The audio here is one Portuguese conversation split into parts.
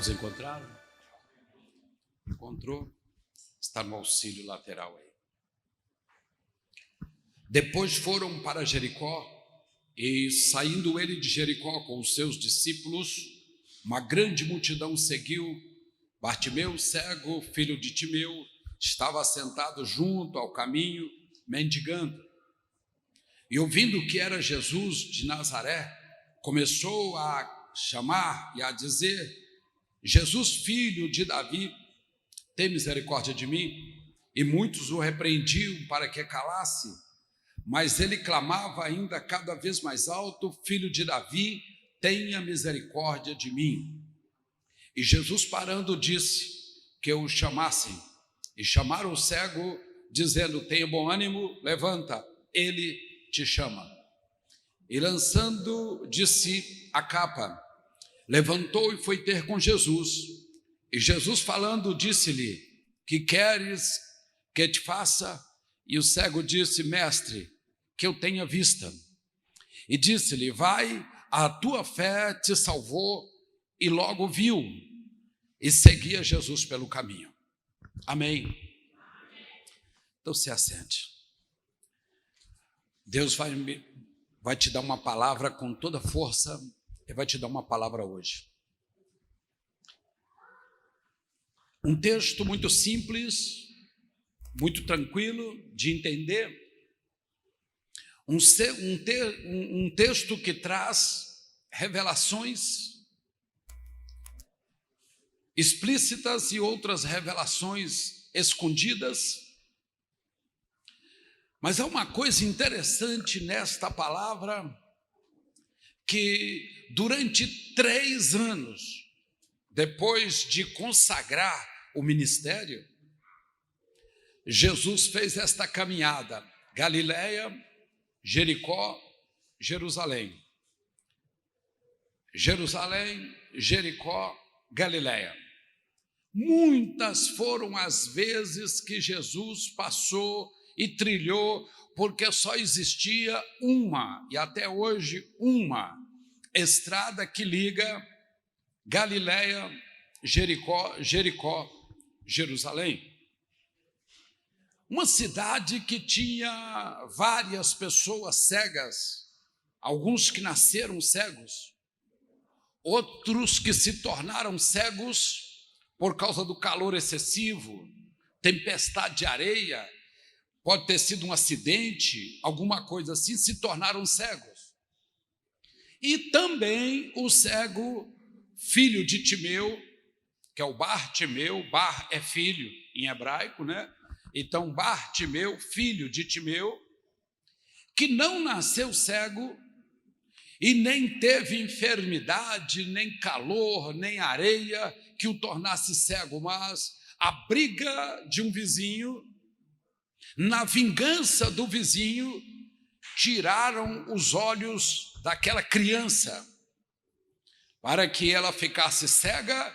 Todos encontraram? Encontrou? Está no auxílio lateral aí. Depois foram para Jericó, e saindo ele de Jericó com os seus discípulos, uma grande multidão seguiu. Bartimeu, cego, filho de Timeu, estava sentado junto ao caminho, mendigando. E ouvindo que era Jesus de Nazaré, começou a chamar e a dizer: Jesus, filho de Davi, tem misericórdia de mim. E muitos o repreendiam para que calasse, mas ele clamava ainda cada vez mais alto: Filho de Davi, tenha misericórdia de mim. E Jesus, parando, disse que o chamassem. E chamaram o cego, dizendo: tenha bom ânimo, levanta, ele te chama. E lançando de si a capa, levantou e foi ter com Jesus. E Jesus, falando, disse-lhe: que queres que te faça? E o cego disse: mestre, que eu tenha vista. E disse-lhe: vai, a tua fé te salvou. E logo viu e seguia Jesus pelo caminho. Amém. Então se assente. Deus vai te dar uma palavra com toda força. E vai te dar uma palavra hoje. Um texto muito simples, muito tranquilo de entender. Um texto que traz revelações explícitas e outras revelações escondidas. Mas há uma coisa interessante nesta palavra, que durante 3 anos, depois de consagrar o ministério, Jesus fez esta caminhada: Galileia, Jericó, Jerusalém. Jerusalém, Jericó, Galileia. Muitas foram as vezes que Jesus passou e trilhou, porque só existia uma, e até hoje uma, estrada que liga Galileia, Jericó, Jerusalém. Uma cidade que tinha várias pessoas cegas, alguns que nasceram cegos, outros que se tornaram cegos por causa do calor excessivo, tempestade de areia, pode ter sido um acidente, alguma coisa assim, se tornaram cegos. E também o cego, filho de Timeu, que é o Bartimeu. Bar é filho em hebraico, né? Então Bartimeu, filho de Timeu, que não nasceu cego e nem teve enfermidade, nem calor, nem areia que o tornasse cego, mas a briga de um vizinho, na vingança do vizinho, tiraram os olhos daquela criança para que ela ficasse cega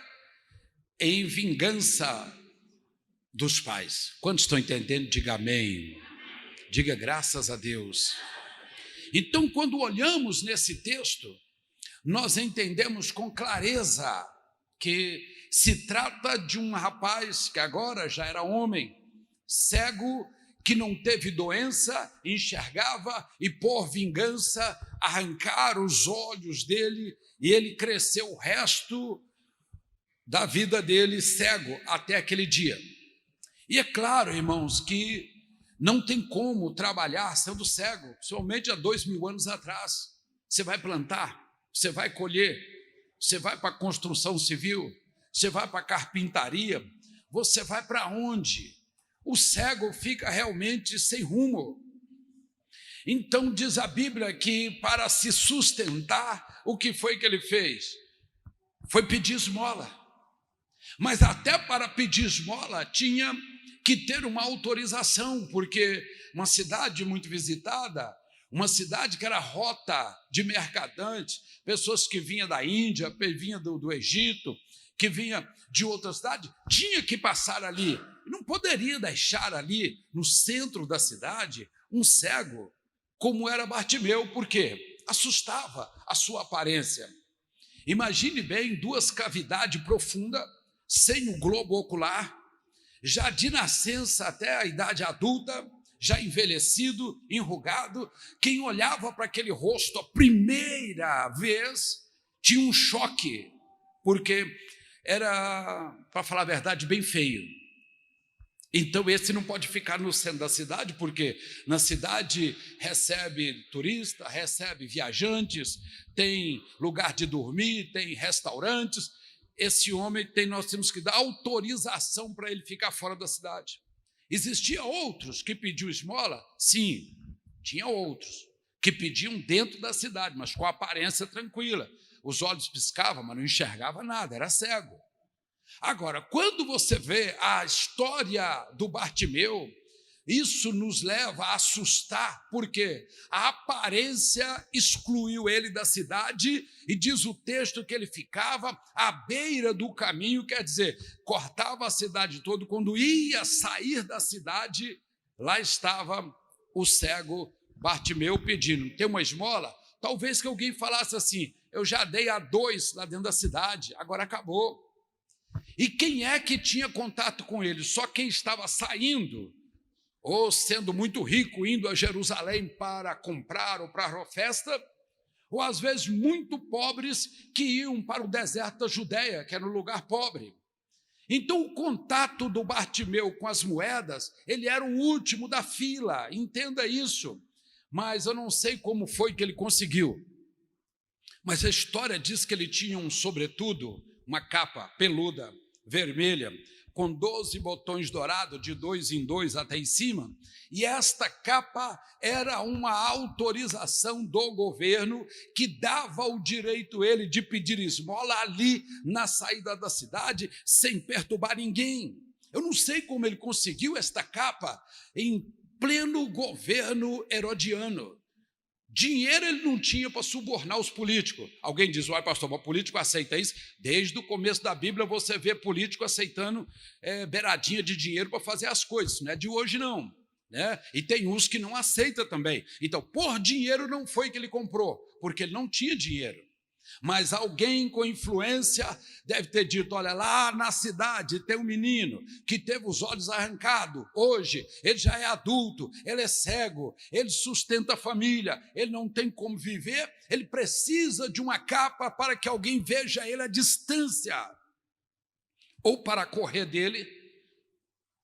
em vingança dos pais. Quantos estão entendendo? Diga amém. Diga graças a Deus. Então, quando olhamos nesse texto, nós entendemos com clareza que se trata de um rapaz que agora já era homem, cego, que não teve doença, enxergava, e por vingança arrancaram os olhos dele, e ele cresceu o resto da vida dele cego até aquele dia. E é claro, irmãos, que não tem como trabalhar sendo cego, somente há 2000 anos atrás. Você vai plantar, você vai colher, você vai para a construção civil, você vai para a carpintaria, você vai para onde? O cego fica realmente sem rumo. Então diz a Bíblia que para se sustentar, o que foi que ele fez? Foi pedir esmola. Mas até para pedir esmola tinha que ter uma autorização, porque uma cidade muito visitada, uma cidade que era rota de mercadantes, pessoas que vinham da Índia, vinham do Egito, que vinha de outra cidade, tinha que passar ali. Não poderia deixar ali no centro da cidade um cego como era Bartimeu, porque assustava a sua aparência. Imagine bem, 2 cavidades profundas, sem o globo ocular, já de nascença até a idade adulta, já envelhecido, enrugado. Quem olhava para aquele rosto a primeira vez tinha um choque, porque era, para falar a verdade, bem feio. Então esse não pode ficar no centro da cidade, porque na cidade recebe turista, recebe viajantes, tem lugar de dormir, tem restaurantes. Esse homem nós temos que dar autorização para ele ficar fora da cidade. Existia outros que pediam esmola? Sim, tinha outros que pediam dentro da cidade, mas com aparência tranquila. Os olhos piscavam, mas não enxergava nada, era cego. Agora, quando você vê a história do Bartimeu, isso nos leva a assustar, porque a aparência excluiu ele da cidade, e diz o texto que ele ficava à beira do caminho, quer dizer, cortava a cidade toda. Quando ia sair da cidade, lá estava o cego Bartimeu pedindo: tem uma esmola? Talvez que alguém falasse assim: eu já dei a 2 lá dentro da cidade, agora acabou. E quem é que tinha contato com ele? Só quem estava saindo, ou sendo muito rico, indo a Jerusalém para comprar ou para a festa, ou às vezes muito pobres que iam para o deserto da Judéia, que era um lugar pobre. Então o contato do Bartimeu com as moedas, ele era o último da fila, entenda isso. Mas eu não sei como foi que ele conseguiu. Mas a história diz que ele tinha um sobretudo, uma capa peluda, vermelha, com 12 botões dourados, de 2 em 2 até em cima, e esta capa era uma autorização do governo que dava o direito a ele de pedir esmola ali na saída da cidade, sem perturbar ninguém. Eu não sei como ele conseguiu esta capa em pleno governo herodiano. Dinheiro ele não tinha para subornar os políticos. Alguém diz: olha, pastor, o político aceita isso? Desde o começo da Bíblia você vê político aceitando beiradinha de dinheiro para fazer as coisas. Não é de hoje, não. Né? E tem uns que não aceita também. Então, por dinheiro não foi que ele comprou, porque ele não tinha dinheiro. Mas alguém com influência deve ter dito: olha, lá na cidade tem um menino que teve os olhos arrancados, hoje ele já é adulto, ele é cego, ele sustenta a família, ele não tem como viver, ele precisa de uma capa para que alguém veja ele à distância, ou para correr dele,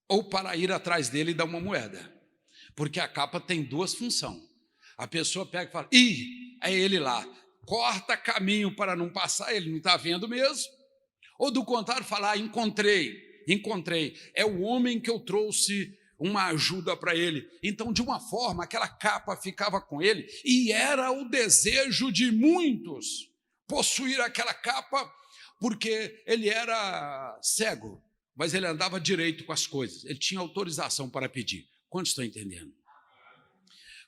ou para ir atrás dele e dar uma moeda, porque a capa tem 2 funções. A pessoa pega e fala: ih, é ele lá, corta caminho para não passar, ele não está vendo mesmo. Ou do contrário, falar: encontrei, é o homem que eu trouxe uma ajuda para ele. Então, de uma forma, aquela capa ficava com ele, e era o desejo de muitos possuir aquela capa, porque ele era cego, mas ele andava direito com as coisas, ele tinha autorização para pedir. Quantos estão entendendo?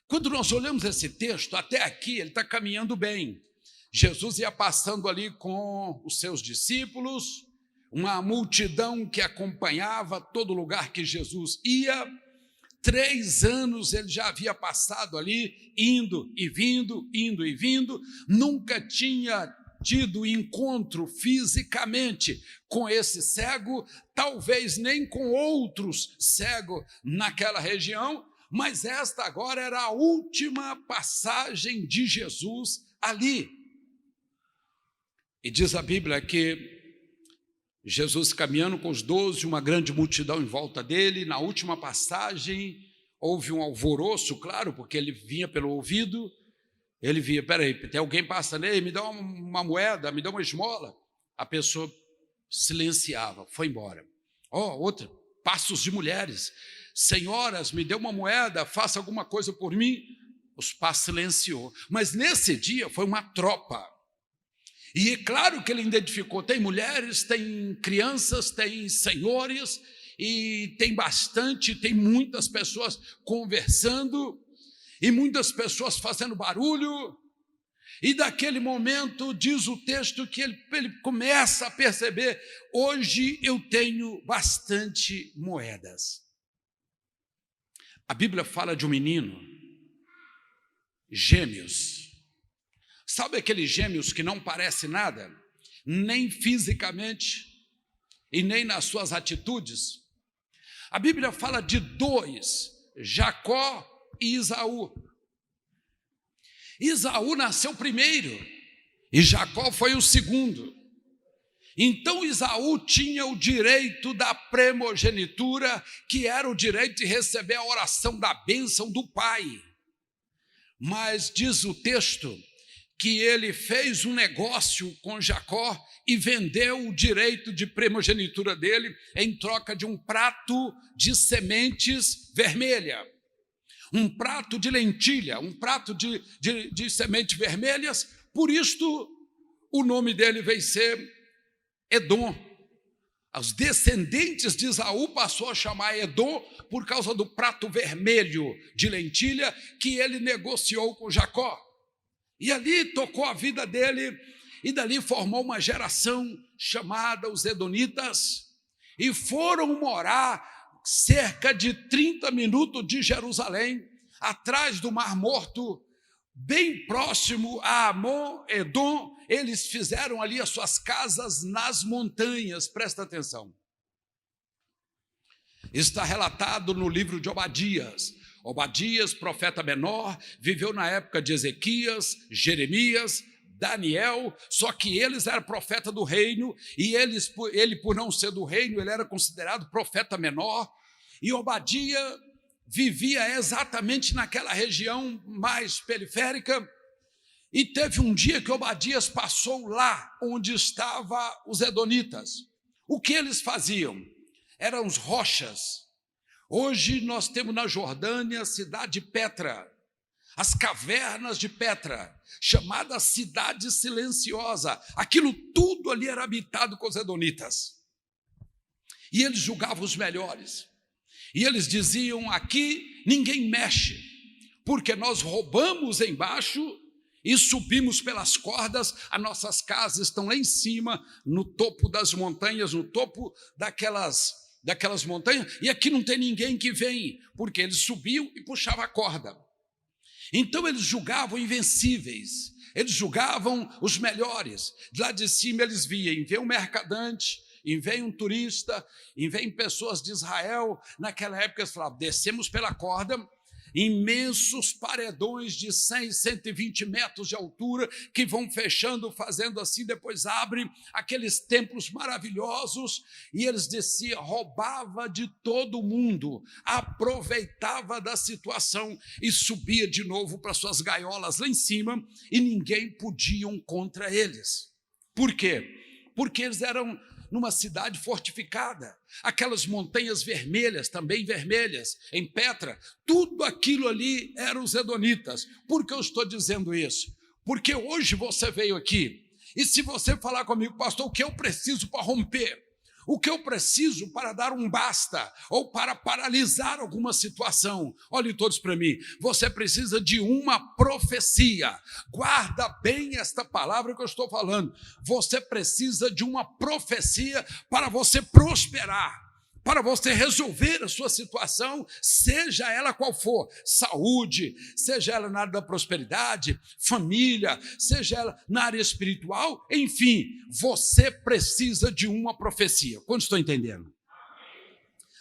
Quando nós olhamos esse texto, até aqui ele está caminhando bem. Jesus ia passando ali com os seus discípulos, uma multidão que acompanhava todo lugar que Jesus ia. 3 anos ele já havia passado ali, indo e vindo, nunca tinha tido encontro fisicamente com esse cego, talvez nem com outros cegos naquela região, mas esta agora era a última passagem de Jesus ali. E diz a Bíblia que Jesus caminhando com os 12, uma grande multidão em volta dele, na última passagem houve um alvoroço, claro, porque ele vinha pelo ouvido, ele via: peraí, tem alguém passando aí, me dá uma moeda, me dá uma esmola. A pessoa silenciava, foi embora. Outra, passos de mulheres: senhoras, me dê uma moeda, faça alguma coisa por mim. Os passos silenciou. Mas nesse dia foi uma tropa. E é claro que ele identificou: tem mulheres, tem crianças, tem senhores, e tem muitas pessoas conversando, e muitas pessoas fazendo barulho. E daquele momento, diz o texto, que ele começa a perceber: hoje eu tenho bastante moedas. A Bíblia fala de um menino, gêmeos. Sabe aqueles gêmeos que não parece nada? nem fisicamente e nem nas suas atitudes. A Bíblia fala de dois, Jacó e Esaú. Esaú nasceu primeiro e Jacó foi o segundo. Então Esaú tinha o direito da primogenitura, que era o direito de receber a oração da bênção do pai. Mas diz o texto que ele fez um negócio com Jacó e vendeu o direito de primogenitura dele em troca de um prato de sementes vermelha, um prato de lentilha, um prato de sementes vermelhas. Por isto o nome dele veio ser Edom. Os descendentes de Esaú passou a chamar Edom por causa do prato vermelho de lentilha que ele negociou com Jacó. E ali tocou a vida dele, e dali formou uma geração chamada os Edonitas, e foram morar cerca de 30 minutos de Jerusalém, atrás do Mar Morto, bem próximo a Amon, Edom. Eles fizeram ali as suas casas nas montanhas, presta atenção. Está relatado no livro de Obadias. Obadias, profeta menor, viveu na época de Ezequias, Jeremias, Daniel, só que eles eram profeta do reino, e ele, por não ser do reino, ele era considerado profeta menor, e Obadias vivia exatamente naquela região mais periférica, e teve um dia que Obadias passou lá onde estavam os Edonitas. O que eles faziam? Eram os rochas. Hoje nós temos na Jordânia a cidade de Petra, as cavernas de Petra, chamada cidade silenciosa. Aquilo tudo ali era habitado com os Edonitas. E eles julgavam os melhores. E eles diziam: aqui ninguém mexe, porque nós roubamos embaixo e subimos pelas cordas, as nossas casas estão lá em cima, no topo das montanhas, no topo daquelas montanhas, e aqui não tem ninguém que vem, porque eles subiam e puxavam a corda. Então eles julgavam invencíveis, eles julgavam os melhores. De lá de cima eles viam, vem um mercadante, e vem um turista, e vem pessoas de Israel. Naquela época eles falavam: descemos pela corda, imensos paredões de 100, 120 metros de altura, que vão fechando, fazendo assim, depois abrem aqueles templos maravilhosos, e eles desciam, roubava de todo mundo, aproveitava da situação e subia de novo para suas gaiolas lá em cima, e ninguém podia contra eles. Por quê? Porque eles eram numa cidade fortificada, aquelas montanhas vermelhas, também vermelhas, em Petra, tudo aquilo ali eram os Edonitas. Por que eu estou dizendo isso? Porque hoje você veio aqui, e se você falar comigo: pastor, o que eu preciso para romper? O que eu preciso para dar um basta, ou para paralisar alguma situação? Olhem todos para mim, você precisa de uma profecia. Guarda bem esta palavra que eu estou falando. Você precisa de uma profecia para você prosperar, para você resolver a sua situação, seja ela qual for: saúde, seja ela na área da prosperidade, família, seja ela na área espiritual, enfim, você precisa de uma profecia. Quantos estão entendendo?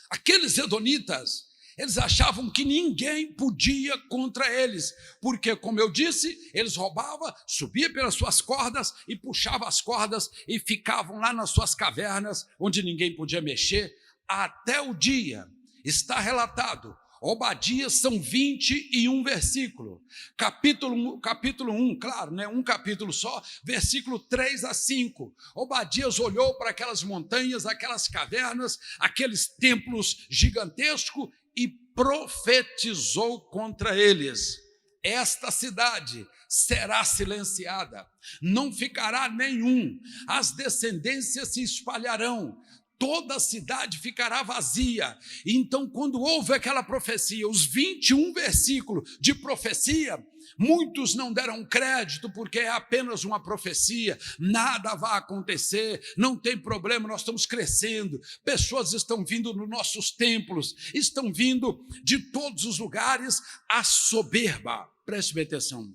Aqueles Edonitas, eles achavam que ninguém podia contra eles, porque, como eu disse, eles roubavam, subiam pelas suas cordas e puxavam as cordas e ficavam lá nas suas cavernas, onde ninguém podia mexer, até o dia. Está relatado, Obadias são 21 versículos, capítulo 1, claro, né, um capítulo só, versículo 3 a 5, Obadias olhou para aquelas montanhas, aquelas cavernas, aqueles templos gigantescos e profetizou contra eles: esta cidade será silenciada, não ficará nenhum, as descendências se espalharão, toda a cidade ficará vazia. Então, quando houve aquela profecia, os 21 versículos de profecia, muitos não deram crédito, porque é apenas uma profecia, nada vai acontecer, não tem problema, nós estamos crescendo, pessoas estão vindo nos nossos templos, estão vindo de todos os lugares. A soberba, preste bem atenção,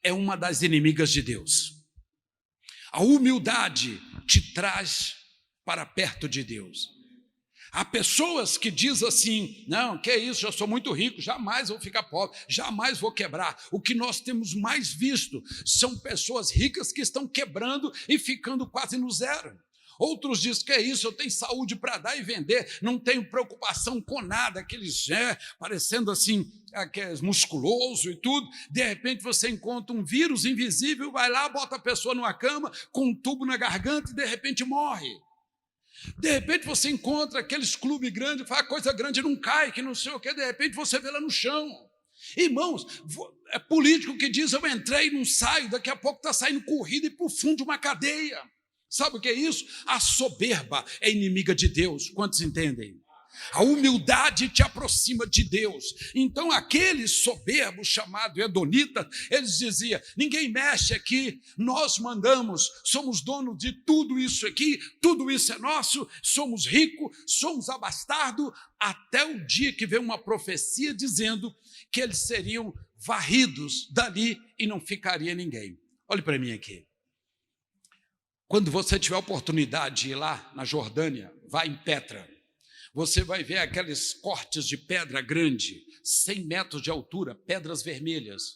é uma das inimigas de Deus. A humildade te traz para perto de Deus. Há pessoas que dizem assim, não, que é isso, eu sou muito rico, jamais vou ficar pobre, jamais vou quebrar. O que nós temos mais visto são pessoas ricas que estão quebrando e ficando quase no zero. Outros dizem que é isso, eu tenho saúde para dar e vender, não tenho preocupação com nada, aqueles parecendo assim, aqueles musculoso e tudo. De repente você encontra um vírus invisível, vai lá, bota a pessoa numa cama com um tubo na garganta e de repente morre. De repente você encontra aqueles clubes grandes, fala, coisa grande não cai, que não sei o quê, de repente você vê lá no chão. Irmãos, é político que diz, eu entrei, não saio, daqui a pouco está saindo corrida e para o fundo de uma cadeia. Sabe o que é isso? A soberba é inimiga de Deus, quantos entendem? A humildade te aproxima de Deus. Então aqueles soberbos chamados edonitas, eles diziam, ninguém mexe aqui, nós mandamos, somos donos de tudo isso aqui, tudo isso é nosso, somos ricos, somos abastados, até o dia que veio uma profecia dizendo que eles seriam varridos dali e não ficaria ninguém. Olhe para mim aqui. Quando você tiver a oportunidade de ir lá na Jordânia, vá em Petra. Você vai ver aqueles cortes de pedra grande, 100 metros de altura, pedras vermelhas,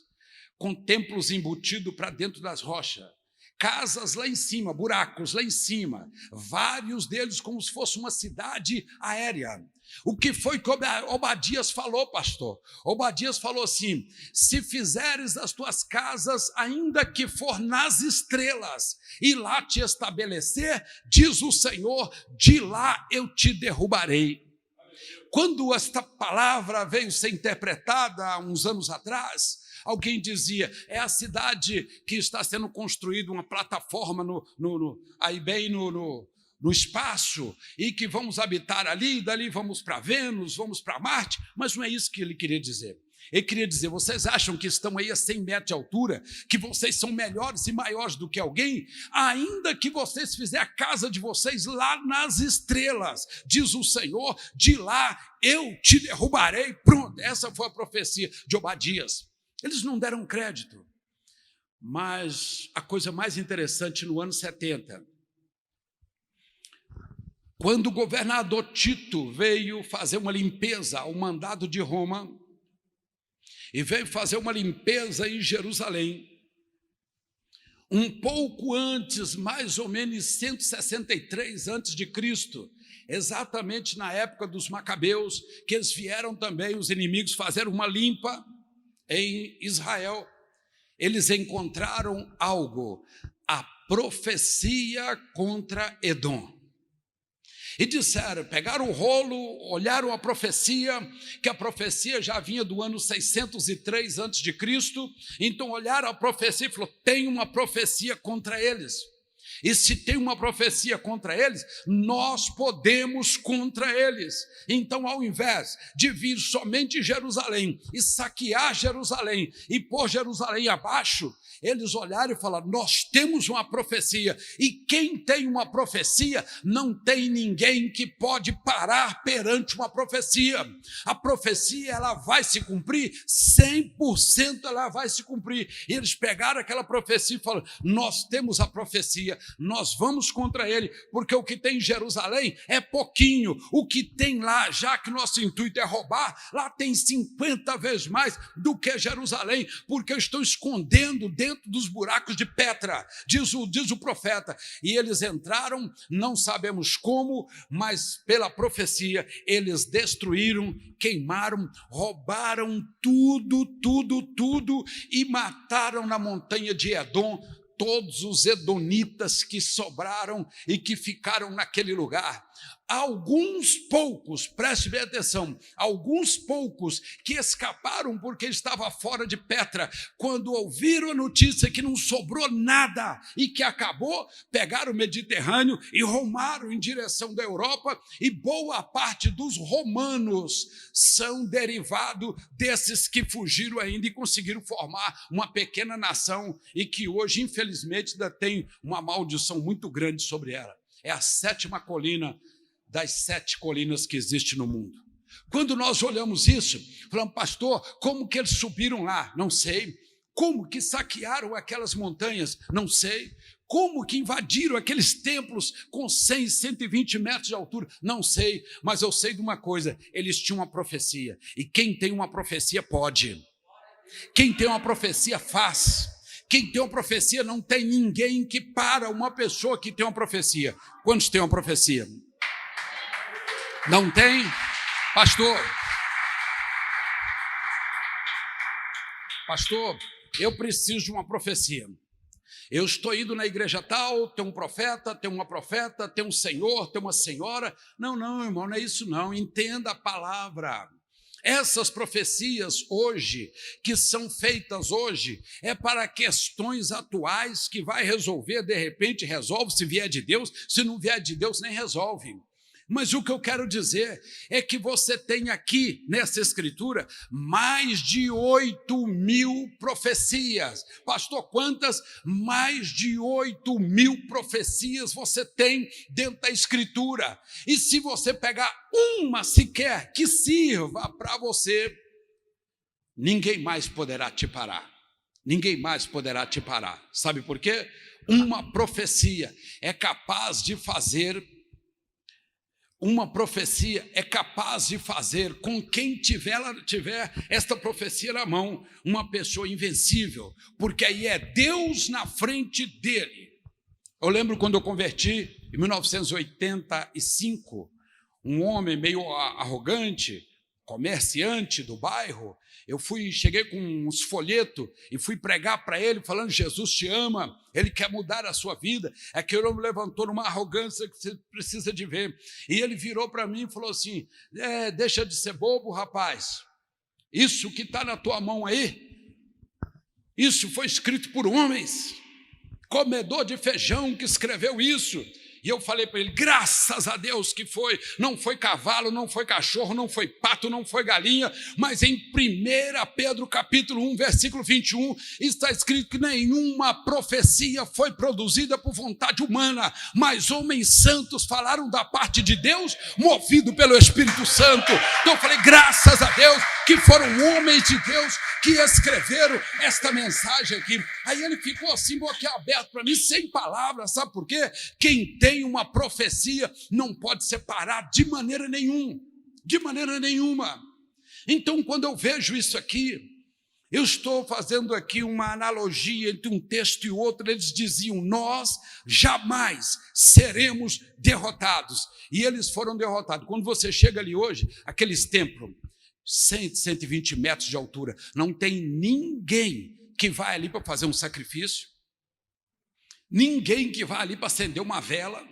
com templos embutidos para dentro das rochas, casas lá em cima, buracos lá em cima, vários deles como se fosse uma cidade aérea. O que foi que Obadias falou, pastor? Obadias falou assim, se fizeres as tuas casas, ainda que for nas estrelas, e lá te estabelecer, diz o Senhor, de lá eu te derrubarei. Quando esta palavra veio ser interpretada há uns anos atrás, alguém dizia, é a cidade que está sendo construída, uma plataforma aí bem no espaço, e que vamos habitar ali, dali vamos para Vênus, vamos para Marte, mas não é isso que ele queria dizer. Ele queria dizer, vocês acham que estão aí a 100 metros de altura, que vocês são melhores e maiores do que alguém, ainda que vocês fizerem a casa de vocês lá nas estrelas, diz o Senhor, de lá eu te derrubarei. Pronto, essa foi a profecia de Obadias. Eles não deram crédito, mas a coisa mais interessante no ano 70, quando o governador Tito veio fazer uma limpeza ao mandado de Roma, e veio fazer uma limpeza em Jerusalém, um pouco antes, mais ou menos 163 antes de Cristo, exatamente na época dos Macabeus, que eles vieram também, os inimigos, fazer uma limpa em Israel. Eles encontraram algo, a profecia contra Edom. E disseram, pegaram o rolo, olharam a profecia, que a profecia já vinha do ano 603 a.C., então olharam a profecia e falaram, tem uma profecia contra eles. E se tem uma profecia contra eles, nós podemos contra eles. Então, ao invés de vir somente em Jerusalém e saquear Jerusalém e pôr Jerusalém abaixo, eles olharam e falaram, nós temos uma profecia, e quem tem uma profecia, não tem ninguém que pode parar perante uma profecia. A profecia, ela vai se cumprir, 100% ela vai se cumprir. E eles pegaram aquela profecia e falaram, nós temos a profecia, nós vamos contra ele, porque o que tem em Jerusalém é pouquinho, o que tem lá, já que nosso intuito é roubar, lá tem 50 vezes mais do que Jerusalém, porque estão escondendo dentro dos buracos de Petra, diz o profeta. E eles entraram, não sabemos como, mas pela profecia, eles destruíram, queimaram, roubaram tudo, e mataram na montanha de Edom todos os edonitas que sobraram e que ficaram naquele lugar. Alguns poucos, preste bem atenção, alguns poucos que escaparam porque estava fora de Petra, quando ouviram a notícia que não sobrou nada e que acabou, pegaram o Mediterrâneo e rumaram em direção da Europa, e boa parte dos romanos são derivados desses que fugiram ainda e conseguiram formar uma pequena nação, e que hoje, infelizmente, ainda tem uma maldição muito grande sobre ela. É a 7ª colina das 7 colinas que existem no mundo. Quando nós olhamos isso, falamos, pastor, como que eles subiram lá? Não sei. Como que saquearam aquelas montanhas? Não sei. Como que invadiram aqueles templos com 100, 120 metros de altura? Não sei, mas eu sei de uma coisa, eles tinham uma profecia, e quem tem uma profecia pode. Quem tem uma profecia faz. Quem tem uma profecia, não tem ninguém que para uma pessoa que tem uma profecia. Quantos têm uma profecia? Não tem? Pastor, eu preciso de uma profecia. Eu estou indo na igreja tal, tem um profeta, tem uma profeta, tem um senhor, tem uma senhora. Não, irmão, não é isso não. Entenda a palavra. Essas profecias hoje, que são feitas hoje, é para questões atuais que vai resolver, de repente resolve, se vier de Deus, se não vier de Deus nem resolve. Mas o que eu quero dizer é que você tem aqui, nessa escritura, mais de 8.000 profecias. Pastor, quantas? Mais de 8.000 profecias você tem dentro da escritura. E se você pegar uma sequer que sirva para você, ninguém mais poderá te parar. Ninguém mais poderá te parar. Sabe por quê? Uma profecia é capaz de fazer com quem tiver esta profecia na mão, uma pessoa invencível, porque aí é Deus na frente dele. Eu lembro quando eu converti, em 1985, um homem meio arrogante, comerciante do bairro, cheguei com uns folhetos e fui pregar para ele, falando: Jesus te ama, ele quer mudar a sua vida. Aquele homem levantou numa arrogância que você precisa de ver. E ele virou para mim e falou assim: deixa de ser bobo, rapaz. Isso que está na tua mão aí, isso foi escrito por homens, comedor de feijão que escreveu isso. E eu falei para ele: graças a Deus que não foi cavalo, não foi cachorro, não foi pato, não foi galinha, mas em 1 Pedro capítulo 1, versículo 21, está escrito que nenhuma profecia foi produzida por vontade humana, mas homens santos falaram da parte de Deus, movido pelo Espírito Santo. Então eu falei: graças a Deus que foram homens de Deus que escreveram esta mensagem aqui. Aí ele ficou assim, boquiaberto para mim, sem palavras. Sabe por quê? Quem tem uma profecia não pode separar de maneira nenhuma. Então, quando eu vejo isso aqui, eu estou fazendo aqui uma analogia entre um texto e outro. Eles diziam: nós jamais seremos derrotados. E eles foram derrotados. Quando você chega ali hoje, aqueles templos, 100, 120 metros de altura, não tem ninguém que vai ali para fazer um sacrifício, ninguém que vai ali para acender uma vela,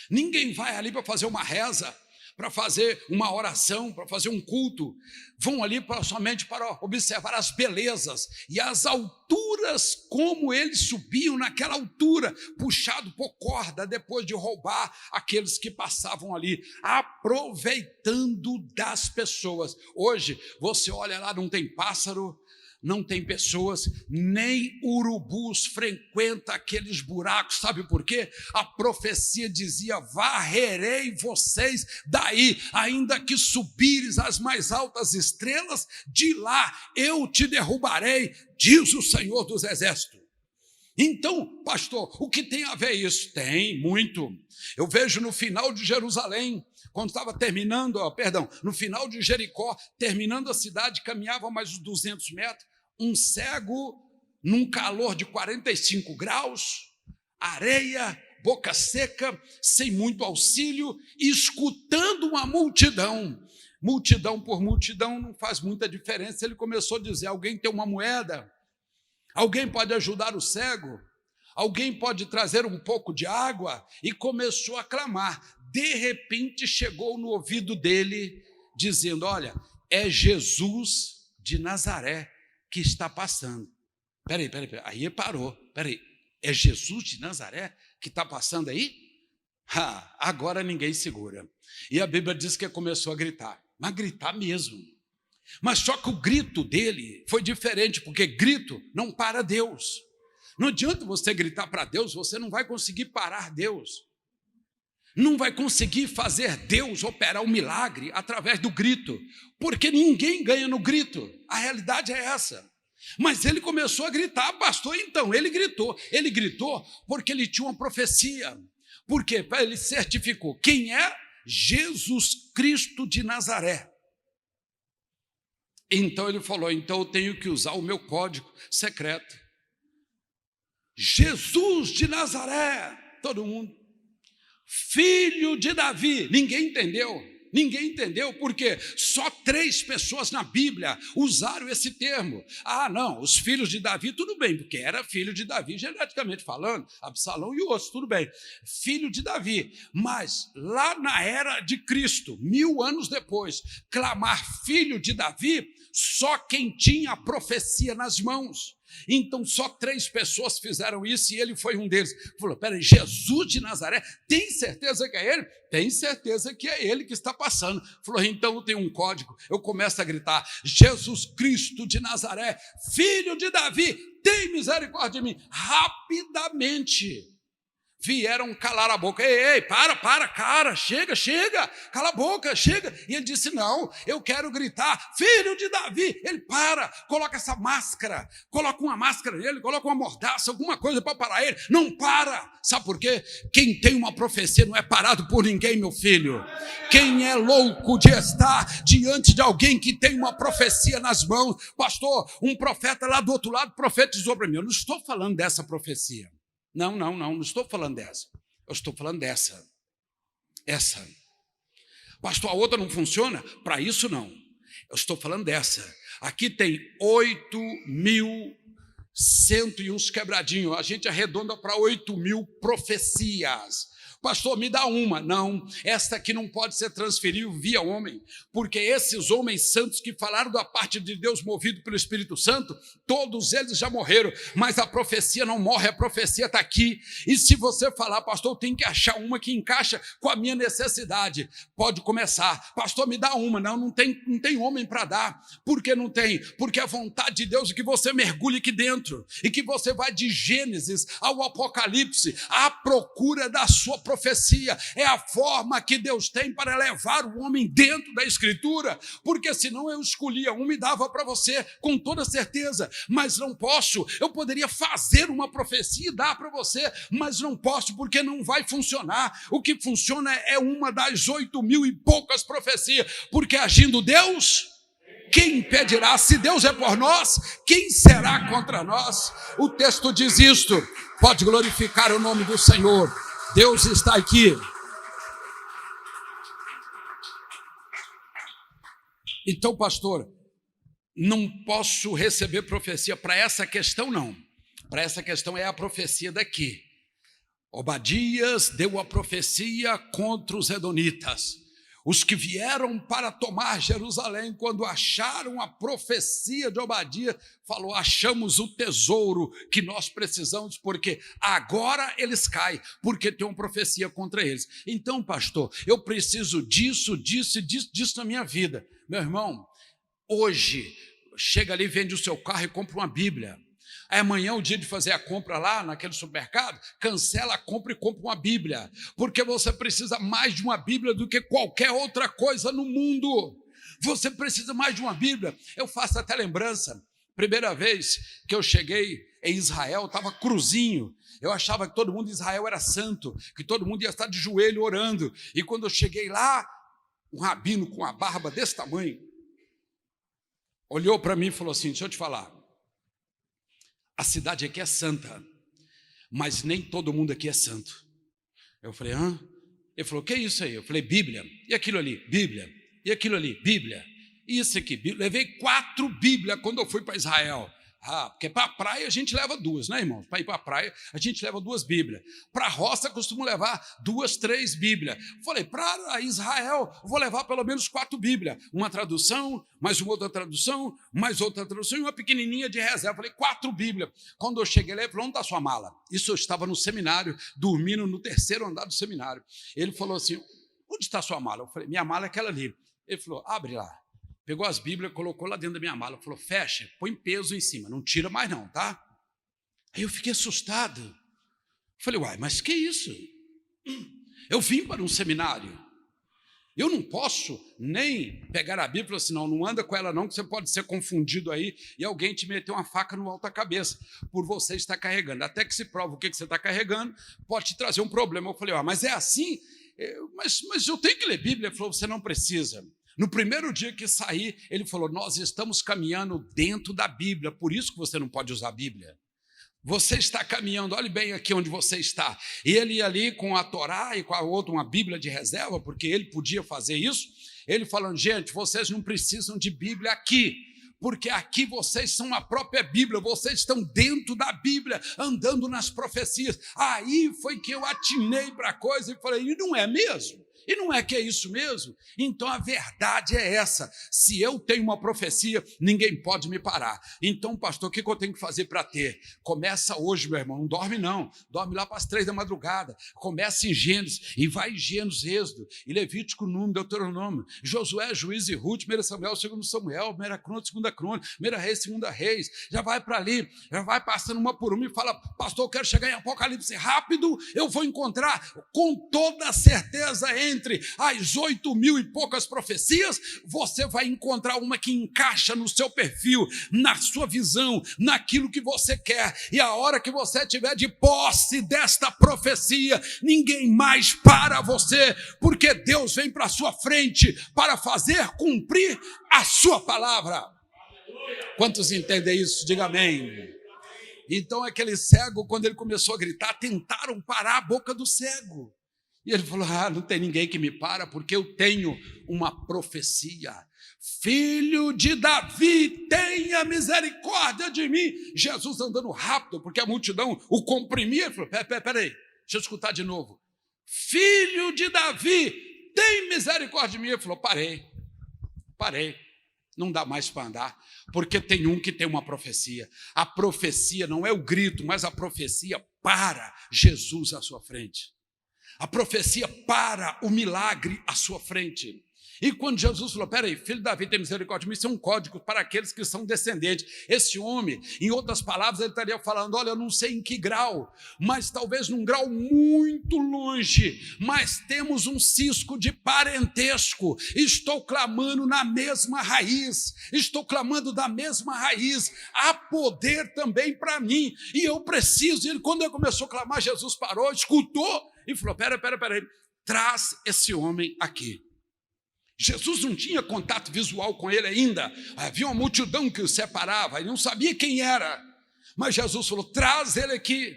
ninguém vai ali para fazer uma reza, para fazer uma oração, para fazer um culto. Vão ali somente para observar as belezas e as alturas, como eles subiam naquela altura, puxado por corda, depois de roubar aqueles que passavam ali, aproveitando das pessoas. Hoje, você olha lá, não tem pássaro, não tem pessoas, nem urubus frequentam aqueles buracos. Sabe por quê? A profecia dizia: varrerei vocês daí, ainda que subires as mais altas estrelas, de lá eu te derrubarei, diz o Senhor dos Exércitos. Então, pastor, o que tem a ver isso? Tem muito. Eu vejo no final de Jerusalém, quando estava no final de Jericó, terminando a cidade, caminhava mais uns 200 metros, um cego, num calor de 45 graus, areia, boca seca, sem muito auxílio, escutando uma multidão. Multidão por multidão não faz muita diferença. Ele começou a dizer: alguém tem uma moeda? Alguém pode ajudar o cego? Alguém pode trazer um pouco de água? E começou a clamar. De repente chegou no ouvido dele, dizendo: olha, é Jesus de Nazaré que está passando. Peraí, aí parou. Peraí, é Jesus de Nazaré que está passando aí? Agora ninguém segura. E a Bíblia diz que começou a gritar, mas gritar mesmo. Mas só que o grito dele foi diferente, porque grito não para Deus. Não adianta você gritar para Deus, você não vai conseguir parar Deus. Não vai conseguir fazer Deus operar um milagre através do grito, porque ninguém ganha no grito. A realidade é essa. Mas ele começou a gritar, pastor, então, ele gritou porque ele tinha uma profecia, porque ele certificou, quem é? Jesus Cristo de Nazaré. Então ele falou, então eu tenho que usar o meu código secreto. Jesus de Nazaré, todo mundo, filho de Davi, ninguém entendeu, porque só 3 pessoas na Bíblia usaram esse termo. Ah, não, os filhos de Davi, tudo bem, porque era filho de Davi, geneticamente falando, Absalão e outros, tudo bem, filho de Davi, mas lá na era de Cristo, 1000 anos depois, clamar filho de Davi, só quem tinha a profecia nas mãos. Então só 3 pessoas fizeram isso e ele foi um deles. Falou, peraí, Jesus de Nazaré, tem certeza que é ele? Tem certeza que é ele que está passando. Falou, então tem um código. Eu começo a gritar, Jesus Cristo de Nazaré, filho de Davi, tem misericórdia de mim. Rapidamente vieram calar a boca. Ei, para, cara, chega, cala a boca, chega. E ele disse, não, eu quero gritar, filho de Davi. Ele coloca essa máscara, coloca uma máscara nele, coloca uma mordaça, alguma coisa para parar ele. Não para. Sabe por quê? Quem tem uma profecia não é parado por ninguém, meu filho. Quem é louco de estar diante de alguém que tem uma profecia nas mãos? Pastor, um profeta lá do outro lado profetizou para mim. Eu não estou falando dessa profecia. Não estou falando dessa. Eu estou falando dessa. Essa. Pastor, a outra não funciona? Para isso não. Eu estou falando dessa. Aqui tem 8.100 e uns quebradinhos. A gente arredonda para 8.000 profecias. Pastor, me dá uma. Não, esta aqui não pode ser transferível via homem, porque esses homens santos que falaram da parte de Deus movido pelo Espírito Santo, todos eles já morreram, mas a profecia não morre, a profecia está aqui. E se você falar, pastor, eu tenho que achar uma que encaixa com a minha necessidade, pode começar. Pastor, me dá uma. Não tem homem para dar. Por que não tem? Porque a vontade de Deus é que você mergulhe aqui dentro e que você vai de Gênesis ao Apocalipse à procura da sua profecia. É a forma que Deus tem para levar o homem dentro da Escritura, porque senão eu escolhia uma e dava para você com toda certeza, mas não posso. Eu poderia fazer uma profecia e dar para você, mas não posso, porque não vai funcionar. O que funciona é uma das 8.000 e poucas profecias, porque agindo Deus, quem impedirá? Se Deus é por nós, quem será contra nós? O texto diz isto. Pode glorificar o nome do Senhor. Deus está aqui. Então, pastor, não posso receber profecia para essa questão, não. Para essa questão é a profecia daqui. Obadias deu a profecia contra os edonitas. Os que vieram para tomar Jerusalém, quando acharam a profecia de Obadias, falou, achamos o tesouro que nós precisamos, porque agora eles caem, porque tem uma profecia contra eles. Então, pastor, eu preciso disso na minha vida. Meu irmão, hoje, chega ali, vende o seu carro e compra uma Bíblia. Aí amanhã, o dia de fazer a compra lá naquele supermercado, cancela a compra e compra uma Bíblia, porque você precisa mais de uma Bíblia do que qualquer outra coisa no mundo. Você precisa mais de uma Bíblia. Eu faço até lembrança, primeira vez que eu cheguei em Israel, estava cruzinho. Eu achava que todo mundo em Israel era santo, que todo mundo ia estar de joelho orando. E quando eu cheguei lá, um rabino com uma barba desse tamanho, olhou para mim e falou assim, deixa eu te falar, a cidade aqui é santa, mas nem todo mundo aqui é santo. Eu falei, hã? Ele falou, o que é isso aí? Eu falei, Bíblia. E aquilo ali? Bíblia. E aquilo ali? Bíblia. E isso aqui? Bíblia. Levei 4 Bíblias quando eu fui para Israel. Porque para a praia a gente leva 2, né, irmãos? Para ir para a praia a gente leva 2 Bíblias. Para a roça costumam levar 2, 3 Bíblias. Falei, para Israel vou levar pelo menos 4 Bíblias. Uma tradução, mais uma outra tradução, mais outra tradução e uma pequenininha de reserva. Falei, 4 Bíblias. Quando eu cheguei lá, ele falou, onde está a sua mala? Isso eu estava no seminário, dormindo no 3º andar do seminário. Ele falou assim, onde está a sua mala? Eu falei, minha mala é aquela ali. Ele falou, abre lá. Pegou as Bíblias, colocou lá dentro da minha mala, falou, fecha, põe peso em cima, não tira mais não, tá? Aí eu fiquei assustado. Falei, uai, mas que isso? Eu vim para um seminário. Eu não posso nem pegar a Bíblia e falar assim, não anda com ela não, que você pode ser confundido aí e alguém te meter uma faca no alto da cabeça por você estar carregando. Até que se prova o que você está carregando, pode te trazer um problema. Eu falei, mas é assim? Mas eu tenho que ler Bíblia. Ele falou, você não precisa. No primeiro dia que saí, ele falou, nós estamos caminhando dentro da Bíblia, por isso que você não pode usar a Bíblia. Você está caminhando, olhe bem aqui onde você está. E ele ia ali com a Torá e com a outra, uma Bíblia de reserva, porque ele podia fazer isso. Ele falando, gente, vocês não precisam de Bíblia aqui, porque aqui vocês são a própria Bíblia, vocês estão dentro da Bíblia, andando nas profecias. Aí foi que eu atinei para a coisa e falei, e não é mesmo? E não é que é isso mesmo? Então a verdade é essa. Se eu tenho uma profecia, ninguém pode me parar. Então, pastor, o que eu tenho que fazer para ter? Começa hoje, meu irmão, não dorme não. Dorme lá para as 3 da madrugada. Começa em Gênesis e vai em Gênesis, Êxodo, e Levítico, Número, Deuteronômio, Josué, Juízes e Ruth, 1 Samuel, 2 Samuel, 1 Crônica, 2 Crônica, 1 Reis, 2 Reis. Já vai para ali, já vai passando uma por uma e fala, pastor, eu quero chegar em Apocalipse rápido, eu vou encontrar com toda certeza entre as 8.000 e poucas profecias, você vai encontrar uma que encaixa no seu perfil, na sua visão, naquilo que você quer. E a hora que você tiver de posse desta profecia, ninguém mais para você, porque Deus vem para a sua frente para fazer cumprir a sua palavra. Quantos entendem isso? Diga amém. Então aquele cego, quando ele começou a gritar, tentaram parar a boca do cego. E ele falou, não tem ninguém que me para, porque eu tenho uma profecia. Filho de Davi, tenha misericórdia de mim. Jesus andando rápido, porque a multidão o comprimia. Ele falou, peraí, deixa eu escutar de novo. Filho de Davi, tem misericórdia de mim. Ele falou, parei, não dá mais para andar, porque tem um que tem uma profecia. A profecia não é o grito, mas a profecia para Jesus à sua frente. A profecia para o milagre à sua frente. E quando Jesus falou, peraí, filho de Davi, tem misericórdia de mim, isso é um código para aqueles que são descendentes. Esse homem, em outras palavras, ele estaria falando, olha, eu não sei em que grau, mas talvez num grau muito longe, mas temos um cisco de parentesco. Estou clamando na mesma raiz, estou clamando da mesma raiz. Há poder também para mim, e eu preciso. E quando ele começou a clamar, Jesus parou, escutou e falou, peraí, traz esse homem aqui. Jesus não tinha contato visual com ele ainda, havia uma multidão que o separava, ele não sabia quem era, mas Jesus falou, traz ele aqui.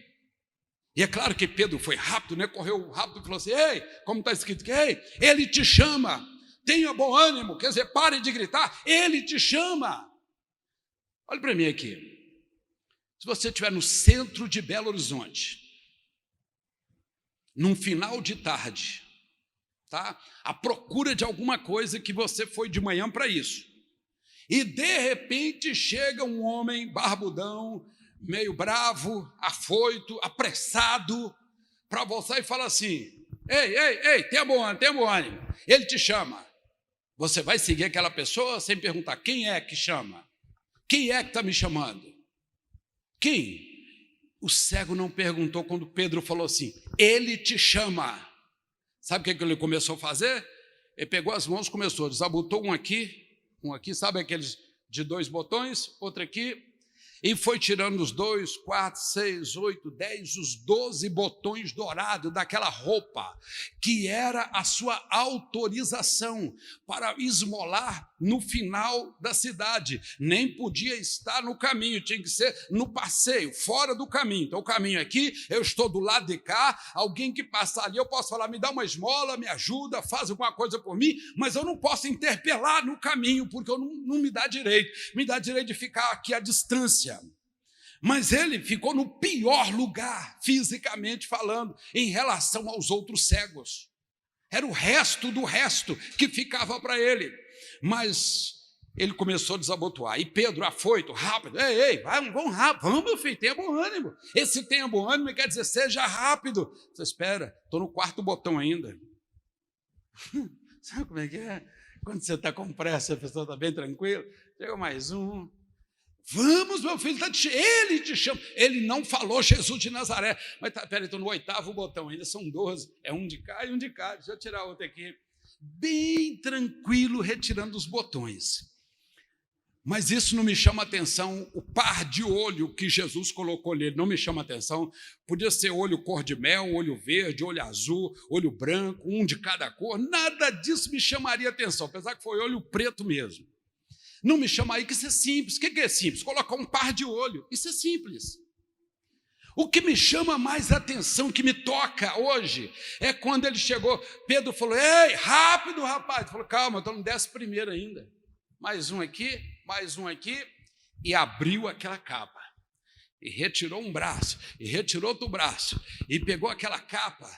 E é claro que Pedro foi rápido, né? Correu rápido e falou assim, ei, como está escrito aqui, ei, ele te chama, tenha bom ânimo, quer dizer, pare de gritar, ele te chama. Olha para mim aqui, se você estiver no centro de Belo Horizonte, num final de tarde, tá? À procura de alguma coisa que você foi de manhã para isso. E de repente chega um homem barbudão, meio bravo, afoito, apressado, para você e fala assim, ei, tenha bom ânimo. Ele te chama. Você vai seguir aquela pessoa sem perguntar, quem é que chama? Quem é que está me chamando? Quem? O cego não perguntou quando Pedro falou assim, ele te chama. Sabe o que ele começou a fazer? Ele pegou as mãos, começou, desabotou um aqui, sabe aqueles de 2 botões, outro aqui, e foi tirando os 2, 4, 6, 8, 10, os 12 botões dourados daquela roupa, que era a sua autorização para esmolar no final da cidade. Nem podia estar no caminho, tinha que ser no passeio, fora do caminho. Então o caminho aqui, eu estou do lado de cá, alguém que passar ali, eu posso falar, me dá uma esmola, me ajuda, faz alguma coisa por mim, mas eu não posso interpelar no caminho, porque eu não me dá direito de ficar aqui à distância. Mas ele ficou no pior lugar, fisicamente falando, em relação aos outros cegos. Era o resto do resto que ficava para ele. Mas ele começou a desabotoar. E Pedro, afoito, rápido, vamos rápido, vamos, meu filho, tenha bom ânimo. Esse tenha bom ânimo quer dizer, seja rápido. Você espera, estou no 4º botão ainda. Sabe como é que é? Quando você está com pressa, a pessoa está bem tranquila, chega mais um. Vamos, meu filho, ele te chama. Ele não falou Jesus de Nazaré. Mas peraí, estou no 8º botão, ainda são 12. É um de cá e um de cá. Deixa eu tirar outro aqui. bem tranquilo, retirando os botões. Mas isso não me chama atenção, o par de olho que Jesus colocou nele não me chama atenção. Podia ser olho cor de mel, olho verde, olho azul, olho branco, um de cada cor, nada disso me chamaria atenção, apesar que foi olho preto mesmo. Não me chamaria, que isso é simples. O que é simples? Colocar um par de olho, isso é simples. O que me chama mais atenção, que me toca hoje, é quando ele chegou, Pedro falou, ei, rápido, rapaz. Ele falou, calma, então não desce primeiro ainda. Mais um aqui, e abriu aquela capa, e retirou um braço, e retirou outro braço, e pegou aquela capa.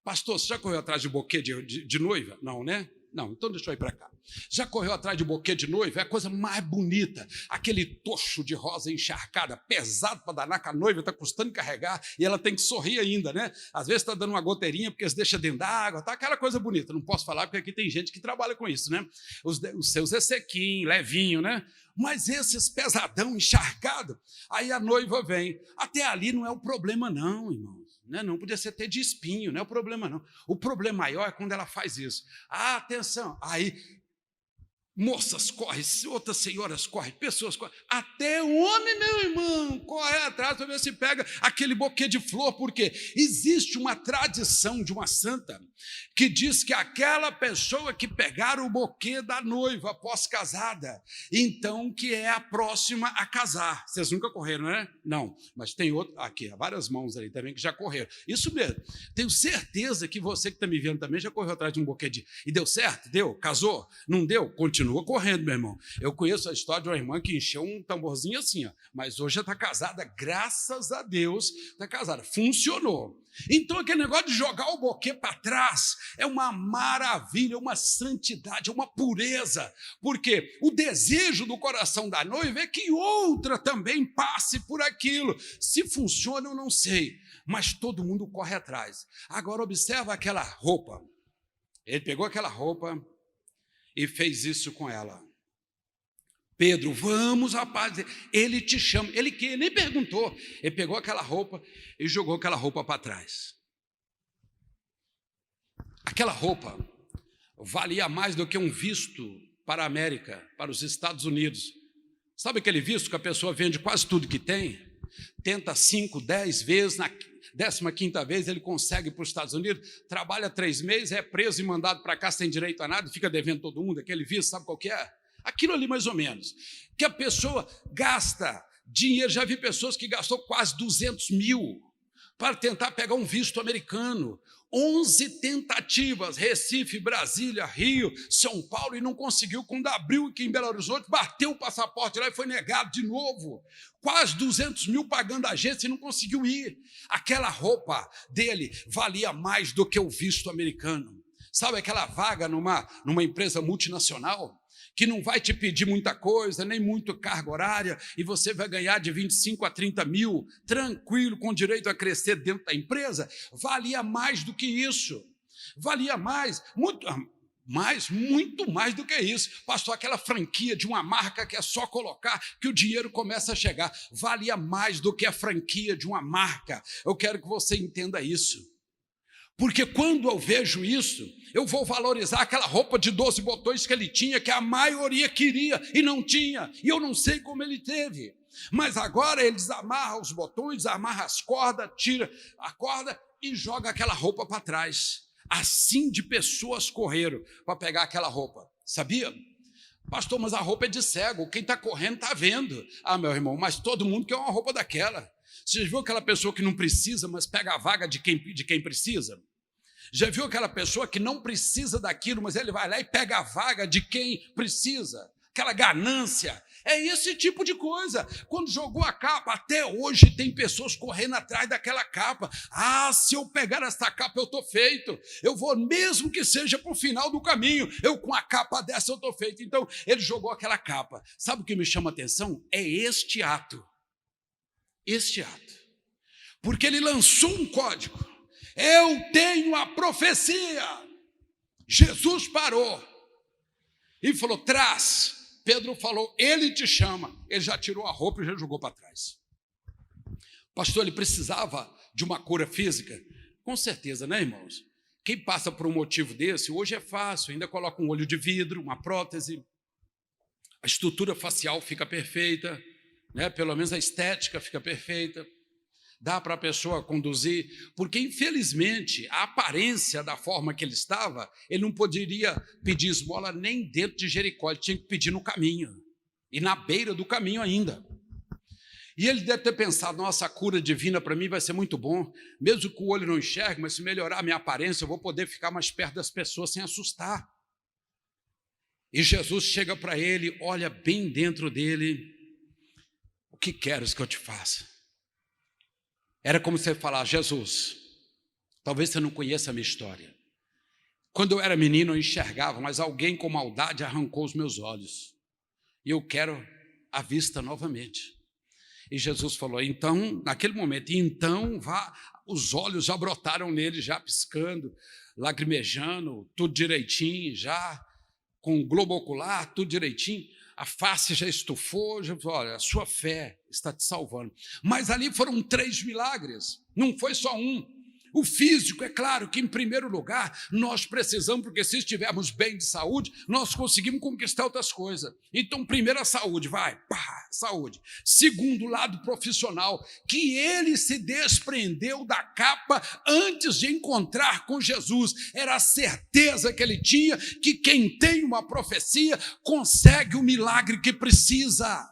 Pastor, você já correu atrás de buquê de noiva? Não, né? Não, então deixa eu ir para cá. Já correu atrás de buquê de noiva? É a coisa mais bonita. Aquele tocho de rosa encharcada, pesado para danar, que a noiva está custando carregar e ela tem que sorrir ainda, né? Às vezes está dando uma goteirinha porque se deixa dentro d'água, tá? Aquela coisa bonita. Não posso falar porque aqui tem gente que trabalha com isso, né? Os seus é sequinho, levinho, né? Mas esses pesadão, encharcado, aí a noiva vem. Até ali não é o problema não, irmão. Não podia ser até de espinho, não é o problema não. O problema maior é quando ela faz isso. Ah, atenção, aí moças correm, outras senhoras correm, pessoas correm, até o homem, meu irmão, corre atrás para ver se pega aquele buquê de flor, porque existe uma tradição de uma santa que diz que aquela pessoa que pegar o buquê da noiva pós-casada, então que é a próxima a casar. Vocês nunca correram, né? Não, mas tem outro, aqui, várias mãos ali também que já correram. Isso mesmo, tenho certeza que você que está me vendo também já correu atrás de um buquê e deu certo? Deu? Casou? Não deu? Continua correndo, meu irmão. Eu conheço a história de uma irmã que encheu um tamborzinho assim, ó, mas hoje já está casada, graças a Deus, está casada. Funcionou. Então, aquele negócio de jogar o buquê para trás é uma maravilha, uma santidade, uma pureza, porque o desejo do coração da noiva é que outra também passe por aquilo. Se funciona, eu não sei, mas todo mundo corre atrás. Agora, observa aquela roupa. Ele pegou aquela roupa e fez isso com ela. Pedro, vamos, rapaz, ele te chama. Ele nem perguntou. Ele pegou aquela roupa e jogou aquela roupa para trás. Aquela roupa valia mais do que um visto para a América, para os Estados Unidos. Sabe aquele visto que a pessoa vende quase tudo que tem? Tenta 5, 10 vezes, na 15ª vez ele consegue para os Estados Unidos, trabalha 3 meses, é preso e mandado para cá sem direito a nada, fica devendo todo mundo, aquele visto, sabe qual que é? Aquilo ali mais ou menos, que a pessoa gasta dinheiro, já vi pessoas que gastou quase 200 mil para tentar pegar um visto americano, 11 tentativas, Recife, Brasília, Rio, São Paulo, e não conseguiu. Quando abriu aqui em Belo Horizonte, bateu o passaporte lá e foi negado de novo. Quase 200 mil pagando a agência e não conseguiu ir. Aquela roupa dele valia mais do que o visto americano. Sabe aquela vaga numa empresa multinacional? Que não vai te pedir muita coisa, nem muito carga horária, e você vai ganhar de 25 a 30 mil, tranquilo, com direito a crescer dentro da empresa, valia mais do que isso. Valia mais, muito mais do que isso. Pastor, aquela franquia de uma marca que é só colocar que o dinheiro começa a chegar, valia mais do que a franquia de uma marca. Eu quero que você entenda isso. Porque quando eu vejo isso, eu vou valorizar aquela roupa de 12 botões que ele tinha, que a maioria queria e não tinha, e eu não sei como ele teve. Mas agora ele desamarra os botões, desamarra as cordas, tira a corda e joga aquela roupa para trás. Assim de pessoas correram para pegar aquela roupa, sabia? Pastor, mas a roupa é de cego, quem está correndo está vendo. Ah, meu irmão, mas todo mundo quer uma roupa daquela. Você já viu aquela pessoa que não precisa, mas pega a vaga de quem precisa? Já viu aquela pessoa que não precisa daquilo, mas ele vai lá e pega a vaga de quem precisa? Aquela ganância. É esse tipo de coisa. Quando jogou a capa, até hoje tem pessoas correndo atrás daquela capa. Ah, se eu pegar essa capa, eu estou feito. Eu vou, mesmo que seja para o final do caminho, eu com a capa dessa eu estou feito. Então, ele jogou aquela capa. Sabe o que me chama a atenção? É este ato. Este ato. Porque ele lançou um código. Eu tenho a profecia. Jesus parou e falou, traz. Pedro falou, ele te chama. Ele já tirou a roupa e já jogou para trás. Pastor, ele precisava de uma cura física? Com certeza, né, irmãos? Quem passa por um motivo desse, hoje é fácil, ainda coloca um olho de vidro, uma prótese, a estrutura facial fica perfeita, né? Pelo menos a estética fica perfeita, dá para a pessoa conduzir, porque, infelizmente, a aparência da forma que ele estava, ele não poderia pedir esmola nem dentro de Jericó, ele tinha que pedir no caminho, e na beira do caminho ainda. E ele deve ter pensado, nossa, a cura divina para mim vai ser muito bom, mesmo que o olho não enxergue, mas se melhorar a minha aparência, eu vou poder ficar mais perto das pessoas sem assustar. E Jesus chega para ele, olha bem dentro dele, o que queres que eu te faça? Era como você falar, Jesus, talvez você não conheça a minha história. Quando eu era menino eu enxergava, mas alguém com maldade arrancou os meus olhos. E eu quero a vista novamente. E Jesus falou, então, naquele momento, então vá, os olhos já brotaram nele, já piscando, lagrimejando, tudo direitinho, já com globo ocular, tudo direitinho. A face já estufou, já falou, olha, a sua fé está te salvando. Mas ali foram 3 milagres, não foi só um. O físico, é claro que em primeiro lugar nós precisamos, porque se estivermos bem de saúde, nós conseguimos conquistar outras coisas. Então, primeiro a saúde, vai, pá, saúde. Segundo, o lado profissional, que ele se desprendeu da capa antes de encontrar com Jesus. Era a certeza que ele tinha que quem tem uma profecia consegue o milagre que precisa.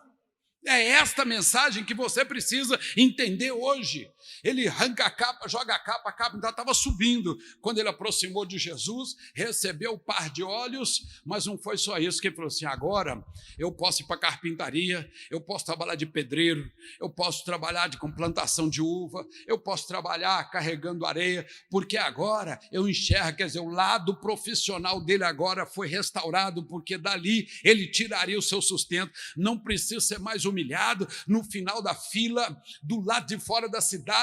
É esta mensagem que você precisa entender hoje. Ele arranca a capa, joga a capa ainda estava subindo. Quando ele aproximou de Jesus, recebeu o par de olhos, mas não foi só isso, que ele falou assim, agora eu posso ir para a carpintaria, eu posso trabalhar de pedreiro, eu posso trabalhar com plantação de uva, eu posso trabalhar carregando areia, porque agora eu enxergo, quer dizer, o lado profissional dele agora foi restaurado, porque dali ele tiraria o seu sustento, não precisa ser mais humilhado. No final da fila, do lado de fora da cidade,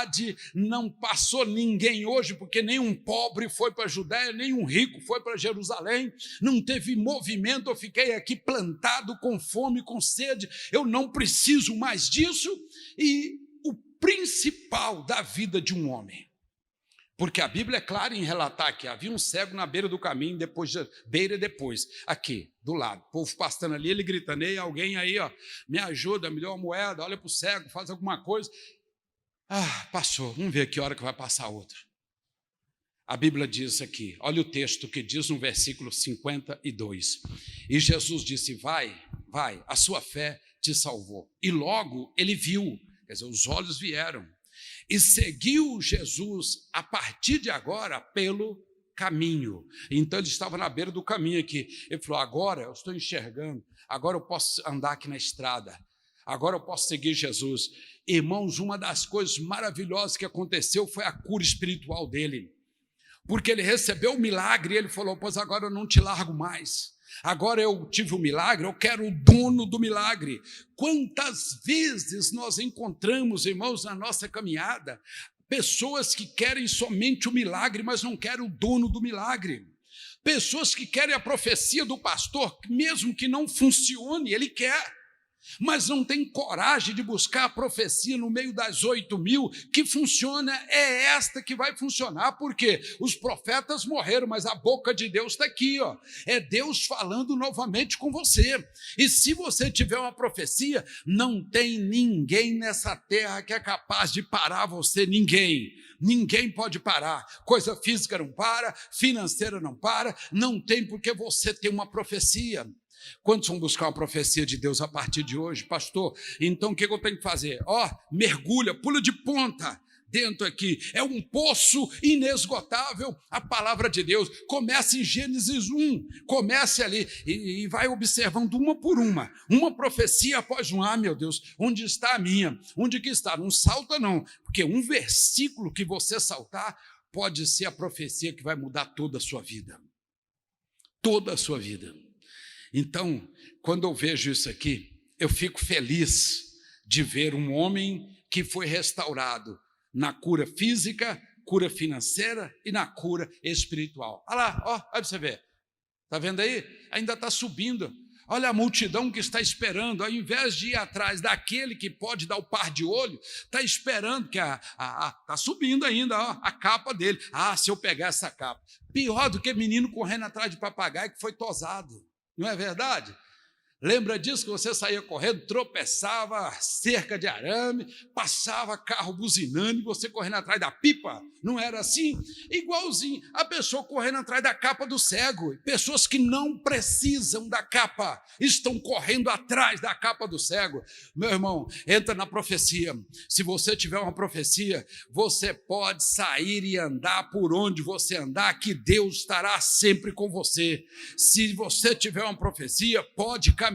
não passou ninguém hoje, porque nenhum pobre foi para a Judéia, nenhum rico foi para Jerusalém, não teve movimento. Eu fiquei aqui plantado com fome, com sede, eu não preciso mais disso. E o principal da vida de um homem, porque a Bíblia é clara em relatar que havia um cego na beira do caminho, depois, aqui, do lado, o povo pastando ali, ele gritando, ei, alguém aí, ó, me ajuda, me dê uma moeda, olha para o cego, faz alguma coisa. Passou, vamos ver que hora que vai passar outra. A Bíblia diz aqui, olha o texto que diz no versículo 52, e Jesus disse, vai, a sua fé te salvou. E logo ele viu, quer dizer, os olhos vieram, e seguiu Jesus a partir de agora pelo caminho. Então ele estava na beira do caminho aqui, ele falou, agora eu estou enxergando, agora eu posso andar aqui na estrada, agora eu posso seguir Jesus. Irmãos, uma das coisas maravilhosas que aconteceu foi a cura espiritual dele, porque ele recebeu o milagre e ele falou, pois agora eu não te largo mais, agora eu tive o milagre, eu quero o dono do milagre. Quantas vezes nós encontramos, irmãos, na nossa caminhada, pessoas que querem somente o milagre, mas não querem o dono do milagre. Pessoas que querem a profecia do pastor, mesmo que não funcione, ele quer, mas não tem coragem de buscar a profecia no meio das 8.000, que funciona, é esta que vai funcionar, porque os profetas morreram, mas a boca de Deus está aqui, ó. É Deus falando novamente com você, e se você tiver uma profecia, não tem ninguém nessa terra que é capaz de parar você, ninguém pode parar, coisa física não para, financeira não para, não tem, porque você tem uma profecia. Quantos vão buscar uma profecia de Deus a partir de hoje, pastor? Então o que eu tenho que fazer? Mergulha, pula de ponta dentro aqui, é um poço inesgotável, a palavra de Deus. Comece em Gênesis 1, comece ali e vai observando uma por uma profecia após uma. Meu Deus, onde está a minha? Onde que está? Não salta não, porque um versículo que você saltar pode ser a profecia que vai mudar toda a sua vida, toda a sua vida. Então, quando eu vejo isso aqui, eu fico feliz de ver um homem que foi restaurado na cura física, cura financeira e na cura espiritual. Olha lá, olha para você ver. Está vendo aí? Ainda está subindo. Olha a multidão que está esperando, ao invés de ir atrás daquele que pode dar o par de olho, está esperando que está subindo ainda a capa dele. Se eu pegar essa capa. Pior do que menino correndo atrás de papagaio que foi tosado. Não é verdade? Lembra disso que você saía correndo, tropeçava, cerca de arame, passava carro buzinando e você correndo atrás da pipa? Não era assim? Igualzinho a pessoa correndo atrás da capa do cego. Pessoas que não precisam da capa estão correndo atrás da capa do cego. Meu irmão, entra na profecia. Se você tiver uma profecia, você pode sair e andar por onde você andar, que Deus estará sempre com você. Se você tiver uma profecia, pode caminhar,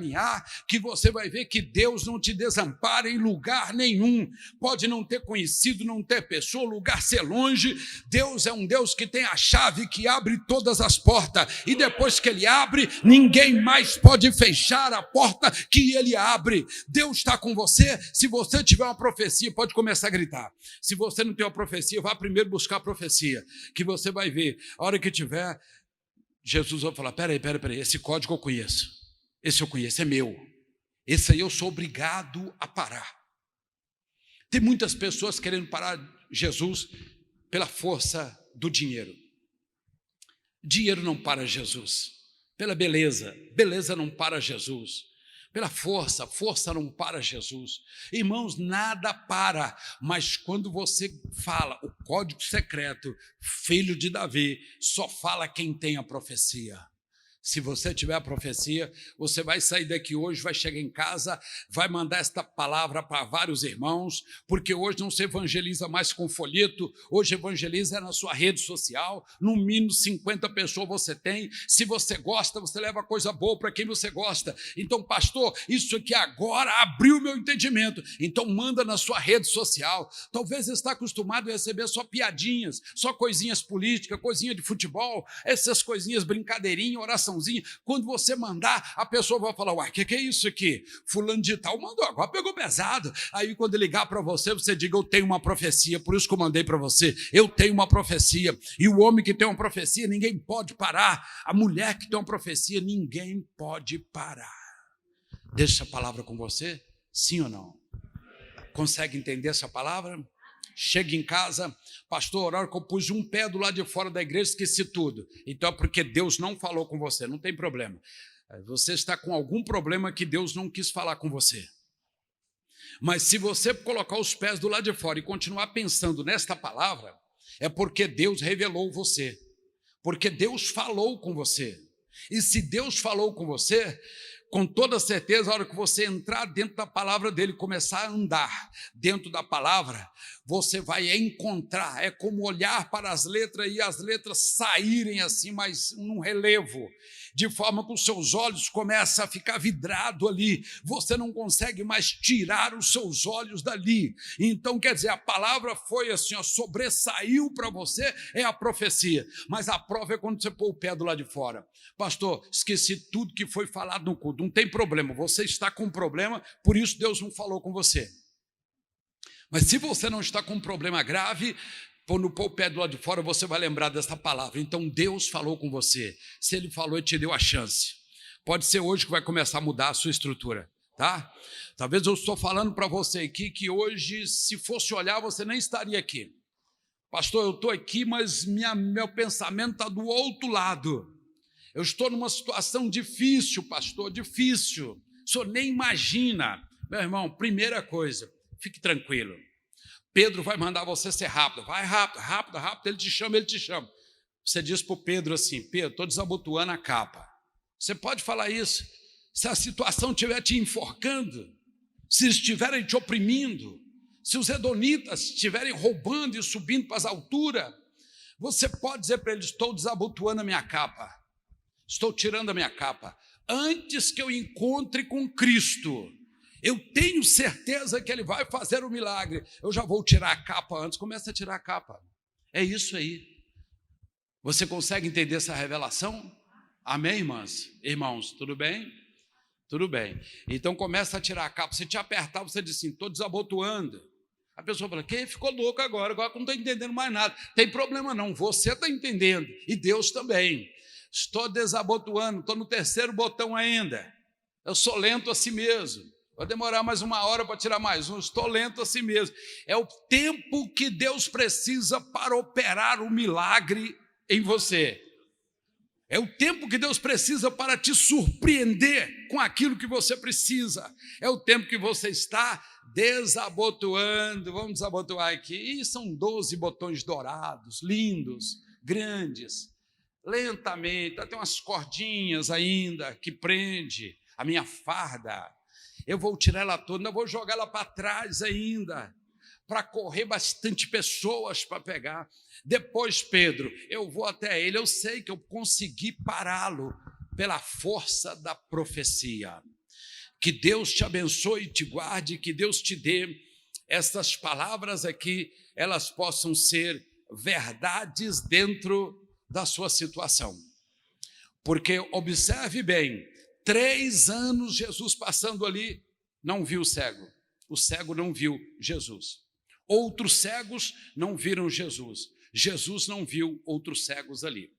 que você vai ver que Deus não te desampara em lugar nenhum. Pode não ter conhecido, não ter pessoa, lugar ser longe. Deus é um Deus que tem a chave que abre todas as portas, e depois que Ele abre, ninguém mais pode fechar a porta que Ele abre. Deus está com você. Se você tiver uma profecia, pode começar a gritar. Se você não tem uma profecia, vá primeiro buscar a profecia, que você vai ver. A hora que tiver, Jesus vai falar: peraí, esse código eu conheço. Esse eu conheço, é meu. Esse aí eu sou obrigado a parar. Tem muitas pessoas querendo parar Jesus pela força do dinheiro. Dinheiro não para Jesus. Pela beleza, beleza não para Jesus. Pela força, força não para Jesus. Irmãos, nada para, mas quando você fala o código secreto, filho de Davi, só fala quem tem a profecia. Se você tiver a profecia, você vai sair daqui hoje, vai chegar em casa, vai mandar esta palavra para vários irmãos, porque hoje não se evangeliza mais com folheto, hoje evangeliza na sua rede social, no mínimo 50 pessoas você tem. Se você gosta, você leva coisa boa para quem você gosta. Então, pastor, isso aqui agora abriu o meu entendimento, então manda na sua rede social. Talvez você está acostumado a receber só piadinhas, só coisinhas políticas, coisinha de futebol, essas coisinhas, brincadeirinha, oração. Quando você mandar, a pessoa vai falar: uai, o que é isso aqui? Fulano de tal mandou, agora pegou pesado. Aí quando ligar para você, você diga: eu tenho uma profecia, por isso que eu mandei para você. Eu tenho uma profecia. E o homem que tem uma profecia, ninguém pode parar. A mulher que tem uma profecia, ninguém pode parar. Deixa essa palavra com você? Sim ou não? Consegue entender essa palavra? Chega em casa: pastor, a hora que eu pus um pé do lado de fora da igreja, esqueci tudo. Então é porque Deus não falou com você, não tem problema. Você está com algum problema que Deus não quis falar com você. Mas se você colocar os pés do lado de fora e continuar pensando nesta palavra, é porque Deus revelou você, porque Deus falou com você. E se Deus falou com você, com toda certeza, a hora que você entrar dentro da palavra dele, começar a andar dentro da palavra, você vai encontrar. É como olhar para as letras e as letras saírem assim, mas num relevo, de forma que os seus olhos começam a ficar vidrado ali. Você não consegue mais tirar os seus olhos dali. Então, quer dizer, a palavra foi assim, sobressaiu para você, é a profecia. Mas a prova é quando você pôr o pé do lado de fora. Pastor, esqueci tudo que foi falado no culto. Não tem problema, você está com um problema, por isso Deus não falou com você. Mas se você não está com um problema grave, quando pôr o pé do lado de fora, você vai lembrar dessa palavra. Então Deus falou com você. Se Ele falou, Ele te deu a chance. Pode ser hoje que vai começar a mudar a sua estrutura, tá? Talvez eu estou falando para você aqui que hoje, se fosse olhar, você nem estaria aqui. Pastor, eu estou aqui, mas meu pensamento está do outro lado. Eu estou numa situação difícil, pastor, difícil. O senhor nem imagina. Meu irmão, primeira coisa, fique tranquilo. Pedro vai mandar você ser rápido. Vai rápido, rápido, rápido, ele te chama, ele te chama. Você diz para o Pedro assim: Pedro, estou desabotoando a capa. Você pode falar isso. Se a situação estiver te enforcando, se estiverem te oprimindo, se os edonitas estiverem roubando e subindo para as alturas, você pode dizer para eles: estou desabotoando a minha capa. Estou tirando a minha capa. Antes que eu encontre com Cristo, eu tenho certeza que Ele vai fazer o milagre. Eu já vou tirar a capa antes. Começa a tirar a capa. É isso aí. Você consegue entender essa revelação? Amém, irmãs? Irmãos, tudo bem? Tudo bem. Então começa a tirar a capa. Se te apertar, você diz assim: estou desabotoando. A pessoa fala: quem ficou louco agora que eu não estou entendendo mais nada. Tem problema não, você está entendendo. E Deus também. Estou desabotoando, estou no terceiro botão ainda. Eu sou lento assim mesmo. Vai demorar mais 1 hora para tirar mais um. Estou lento assim mesmo. É o tempo que Deus precisa para operar o milagre em você. É o tempo que Deus precisa para te surpreender com aquilo que você precisa. É o tempo que você está desabotoando. Vamos desabotoar aqui. E são 12 botões dourados, lindos, grandes. Lentamente, tem umas cordinhas ainda que prende a minha farda. Eu vou tirar ela toda, ainda vou jogar ela para trás ainda, para correr bastante pessoas para pegar. Depois, Pedro, eu vou até ele, eu sei que eu consegui pará-lo pela força da profecia. Que Deus te abençoe e te guarde, que Deus te dê essas palavras aqui, elas possam ser verdades dentro da sua situação. Porque, observe bem, 3 anos Jesus passando ali, não viu o cego não viu Jesus. Outros cegos não viram Jesus. Jesus não viu outros cegos ali.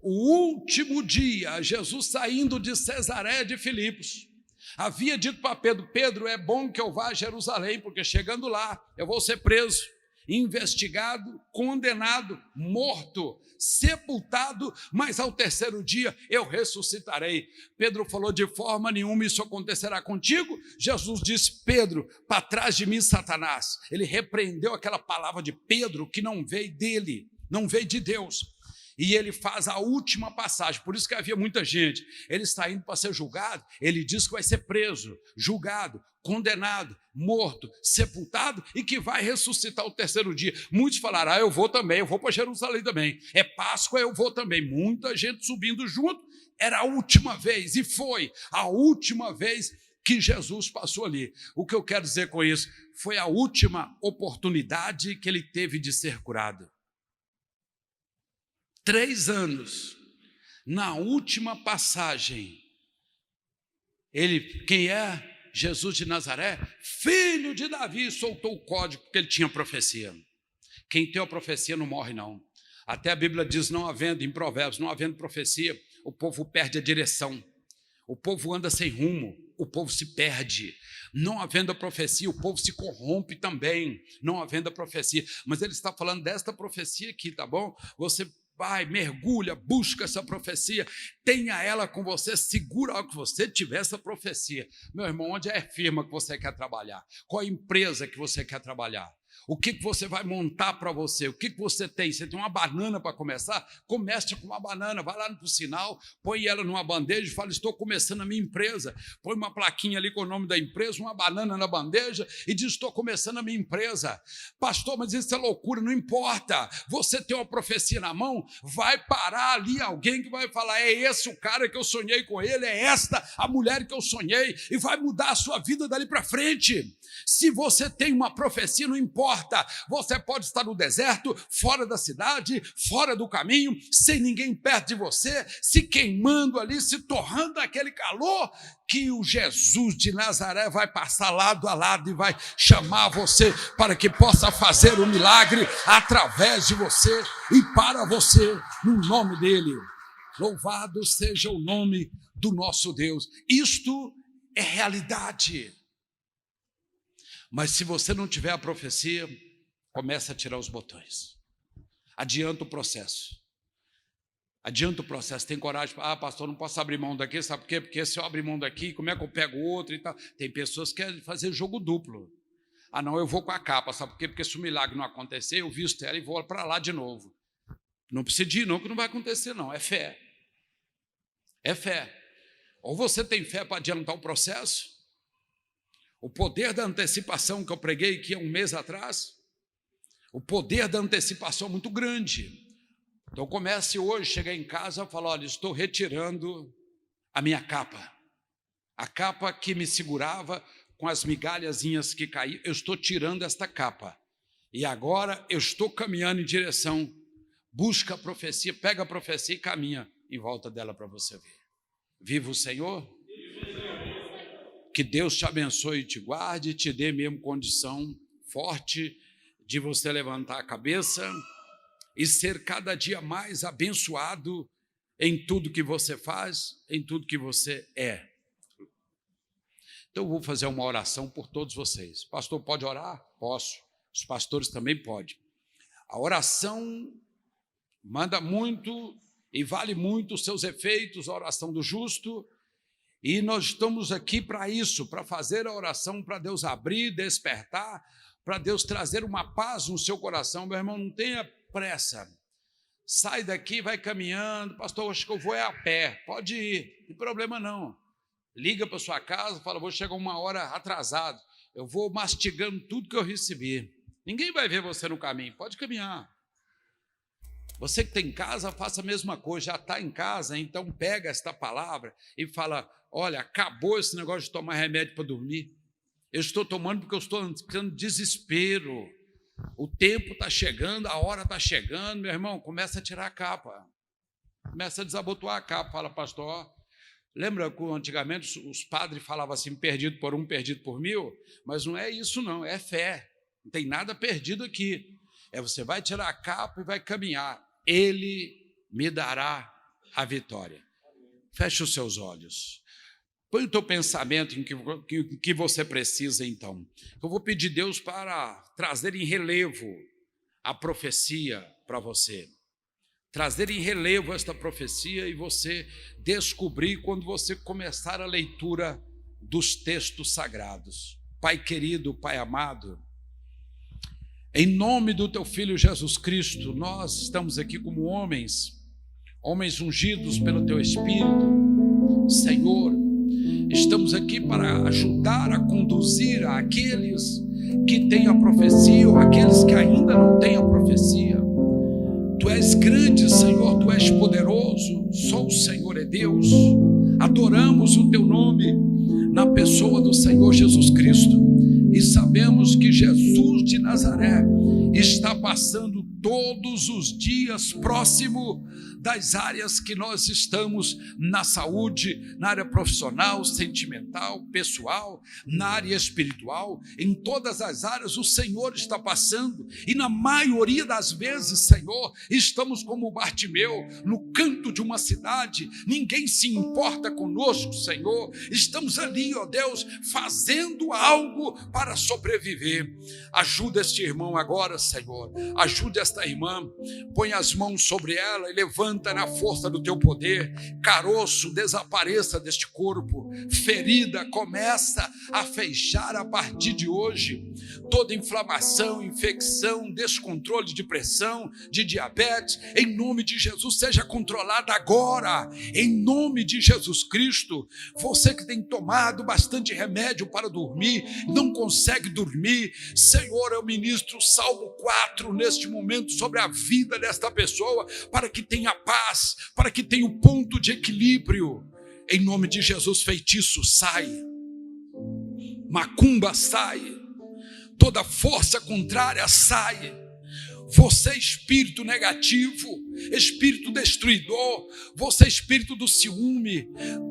O último dia, Jesus saindo de Cesaré de Filipos, havia dito para Pedro: Pedro, é bom que eu vá a Jerusalém, porque chegando lá eu vou ser preso, investigado, condenado, morto, sepultado, mas ao 3º dia eu ressuscitarei. Pedro falou: de forma nenhuma isso acontecerá contigo. Jesus disse: Pedro, para trás de mim, Satanás. Ele repreendeu aquela palavra de Pedro que não veio dele, não veio de Deus. E ele faz a última passagem, por isso que havia muita gente. Ele está indo para ser julgado, ele diz que vai ser preso, julgado, condenado, morto, sepultado e que vai ressuscitar o 3º dia. Muitos falaram: eu vou também, eu vou para Jerusalém também. É Páscoa, eu vou também. Muita gente subindo junto. Era a última vez, e foi a última vez que Jesus passou ali. O que eu quero dizer com isso? Foi a última oportunidade que ele teve de ser curado. 3 anos, na última passagem, quem é? Jesus de Nazaré, filho de Davi, soltou o código, porque ele tinha profecia. Quem tem a profecia não morre, não. Até a Bíblia diz, não havendo, em Provérbios, não havendo profecia, o povo perde a direção. O povo anda sem rumo, o povo se perde. Não havendo a profecia, o povo se corrompe também, não havendo a profecia. Mas ele está falando desta profecia aqui, tá bom? Você vai, mergulha, busca essa profecia, tenha ela com você, segura ao que você tiver essa profecia. Meu irmão, onde é a firma que você quer trabalhar? Qual é a empresa que você quer trabalhar? O que você vai montar para você? O que você tem? Você tem uma banana para começar? Comece com uma banana, vai lá no sinal, põe ela numa bandeja e fala: estou começando a minha empresa. Põe uma plaquinha ali com o nome da empresa, uma banana na bandeja e diz: estou começando a minha empresa. Pastor, mas isso é loucura, não importa. Você tem uma profecia na mão, vai parar ali alguém que vai falar: é esse o cara que eu sonhei com ele, é esta a mulher que eu sonhei, e vai mudar a sua vida dali para frente. Se você tem uma profecia, não importa. Você pode estar no deserto, fora da cidade, fora do caminho, sem ninguém perto de você, se queimando ali, se torrando aquele calor, que o Jesus de Nazaré vai passar lado a lado e vai chamar você para que possa fazer o milagre através de você e para você, no nome dele. Louvado seja o nome do nosso Deus. Isto é realidade. Mas se você não tiver a profecia, começa a tirar os botões. Adianta o processo. Adianta o processo. Tem coragem? Pastor, não posso abrir mão daqui, sabe por quê? Porque se eu abrir mão daqui, como é que eu pego outro e tal? Tem pessoas que querem fazer jogo duplo. Não, eu vou com a capa, sabe por quê? Porque se o milagre não acontecer, eu visto ela e vou para lá de novo. Não precisa ir não, que não vai acontecer não, é fé. É fé. Ou você tem fé para adiantar o processo, o poder da antecipação que eu preguei aqui há 1 mês atrás, o poder da antecipação é muito grande. Então comece hoje, chegar em casa e falar: olha, estou retirando a minha capa. A capa que me segurava com as migalhazinhas que caíam, eu estou tirando esta capa. E agora eu estou caminhando em direção, busca a profecia, pega a profecia e caminha em volta dela para você ver. Viva o Senhor! Que Deus te abençoe e te guarde, e te dê mesmo condição forte de você levantar a cabeça e ser cada dia mais abençoado em tudo que você faz, em tudo que você é. Então eu vou fazer uma oração por todos vocês. Pastor, pode orar? Posso. Os pastores também podem. A oração manda muito e vale muito os seus efeitos, a oração do justo. E nós estamos aqui para isso, para fazer a oração, para Deus abrir, despertar, para Deus trazer uma paz no seu coração. Meu irmão, não tenha pressa. Sai daqui, vai caminhando. Pastor, acho que eu vou a pé. Pode ir, não tem problema não. Liga para sua casa, fala, vou chegar 1 hora atrasado. Eu vou mastigando tudo que eu recebi. Ninguém vai ver você no caminho, pode caminhar. Você que está em casa, faça a mesma coisa. Já está em casa, então pega esta palavra e fala, olha, acabou esse negócio de tomar remédio para dormir. Eu estou tomando porque eu estou ficando desespero. O tempo está chegando, a hora está chegando. Meu irmão, começa a tirar a capa. Começa a desabotoar a capa. Fala, pastor, lembra que antigamente os padres falavam assim, perdido por 1, perdido por 1000? Mas não é isso não, é fé. Não tem nada perdido aqui. Você vai tirar a capa e vai caminhar. Ele me dará a vitória. Feche os seus olhos. Põe o teu pensamento em que você precisa, então. Eu vou pedir a Deus para trazer em relevo a profecia para você. Trazer em relevo esta profecia e você descobrir quando você começar a leitura dos textos sagrados. Pai querido, Pai amado, em nome do teu Filho Jesus Cristo, nós estamos aqui como homens ungidos pelo teu Espírito. Senhor, estamos aqui para ajudar a conduzir aqueles que têm a profecia ou aqueles que ainda não têm a profecia. Tu és grande, Senhor, Tu és poderoso, só o Senhor é Deus. Adoramos o Teu nome na pessoa do Senhor Jesus Cristo e sabemos que Jesus de Nazaré está passando todos os dias próximo das áreas que nós estamos na saúde, na área profissional, sentimental, pessoal, na área espiritual, em todas as áreas o Senhor está passando e na maioria das vezes, Senhor, estamos como Bartimeu, no canto de uma cidade, ninguém se importa conosco, Senhor, estamos ali, ó Deus, fazendo algo para sobreviver. Ajuda este irmão agora, Senhor, ajude esta irmã, põe as mãos sobre ela e levanta na força do teu poder, caroço desapareça deste corpo, ferida começa a fechar a partir de hoje, toda inflamação, infecção, descontrole de pressão, de diabetes, em nome de Jesus, seja controlada agora, em nome de Jesus Cristo. Você que tem tomado bastante remédio para dormir, não consegue dormir, Senhor, eu ministro o Salmo 4 neste momento sobre a vida desta pessoa, para que tenha paz, para que tenha um ponto de equilíbrio. Em nome de Jesus, feitiço sai, macumba sai, toda força contrária sai. Você, espírito negativo, espírito destruidor, você, espírito do ciúme,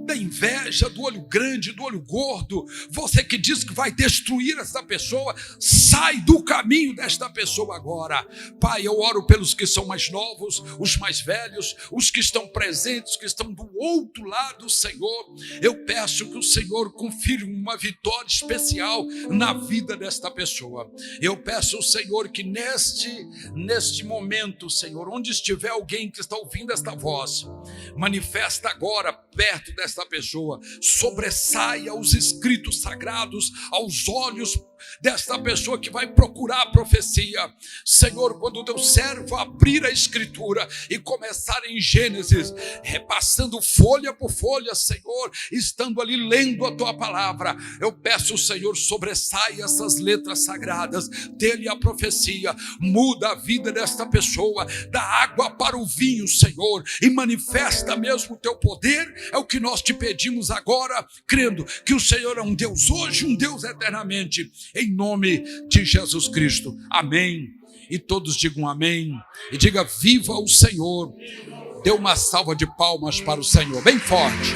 da inveja, do olho grande, do olho gordo, você que diz que vai destruir essa pessoa, sai do caminho desta pessoa agora. Pai, eu oro pelos que são mais novos, os mais velhos, os que estão presentes, que estão do outro lado, Senhor. Eu peço que o Senhor confirme uma vitória especial na vida desta pessoa. Eu peço ao Senhor que neste momento, Senhor, onde estiver alguém que está ouvindo esta voz, manifesta agora perto desta pessoa, sobressaia os escritos sagrados aos olhos desta pessoa que vai procurar a profecia. Senhor, quando o teu servo abrir a escritura e começar em Gênesis, repassando folha por folha, Senhor, estando ali lendo a tua palavra, eu peço, Senhor, sobressaia essas letras sagradas, dê-lhe a profecia, muda a vida desta pessoa, da água para o vinho, Senhor, e manifesta mesmo o teu poder. É o que nós te pedimos agora, crendo que o Senhor é um Deus hoje, um Deus eternamente, em nome de Jesus Cristo. Amém. E todos digam amém. E diga: viva o Senhor. Dê uma salva de palmas para o Senhor, bem forte.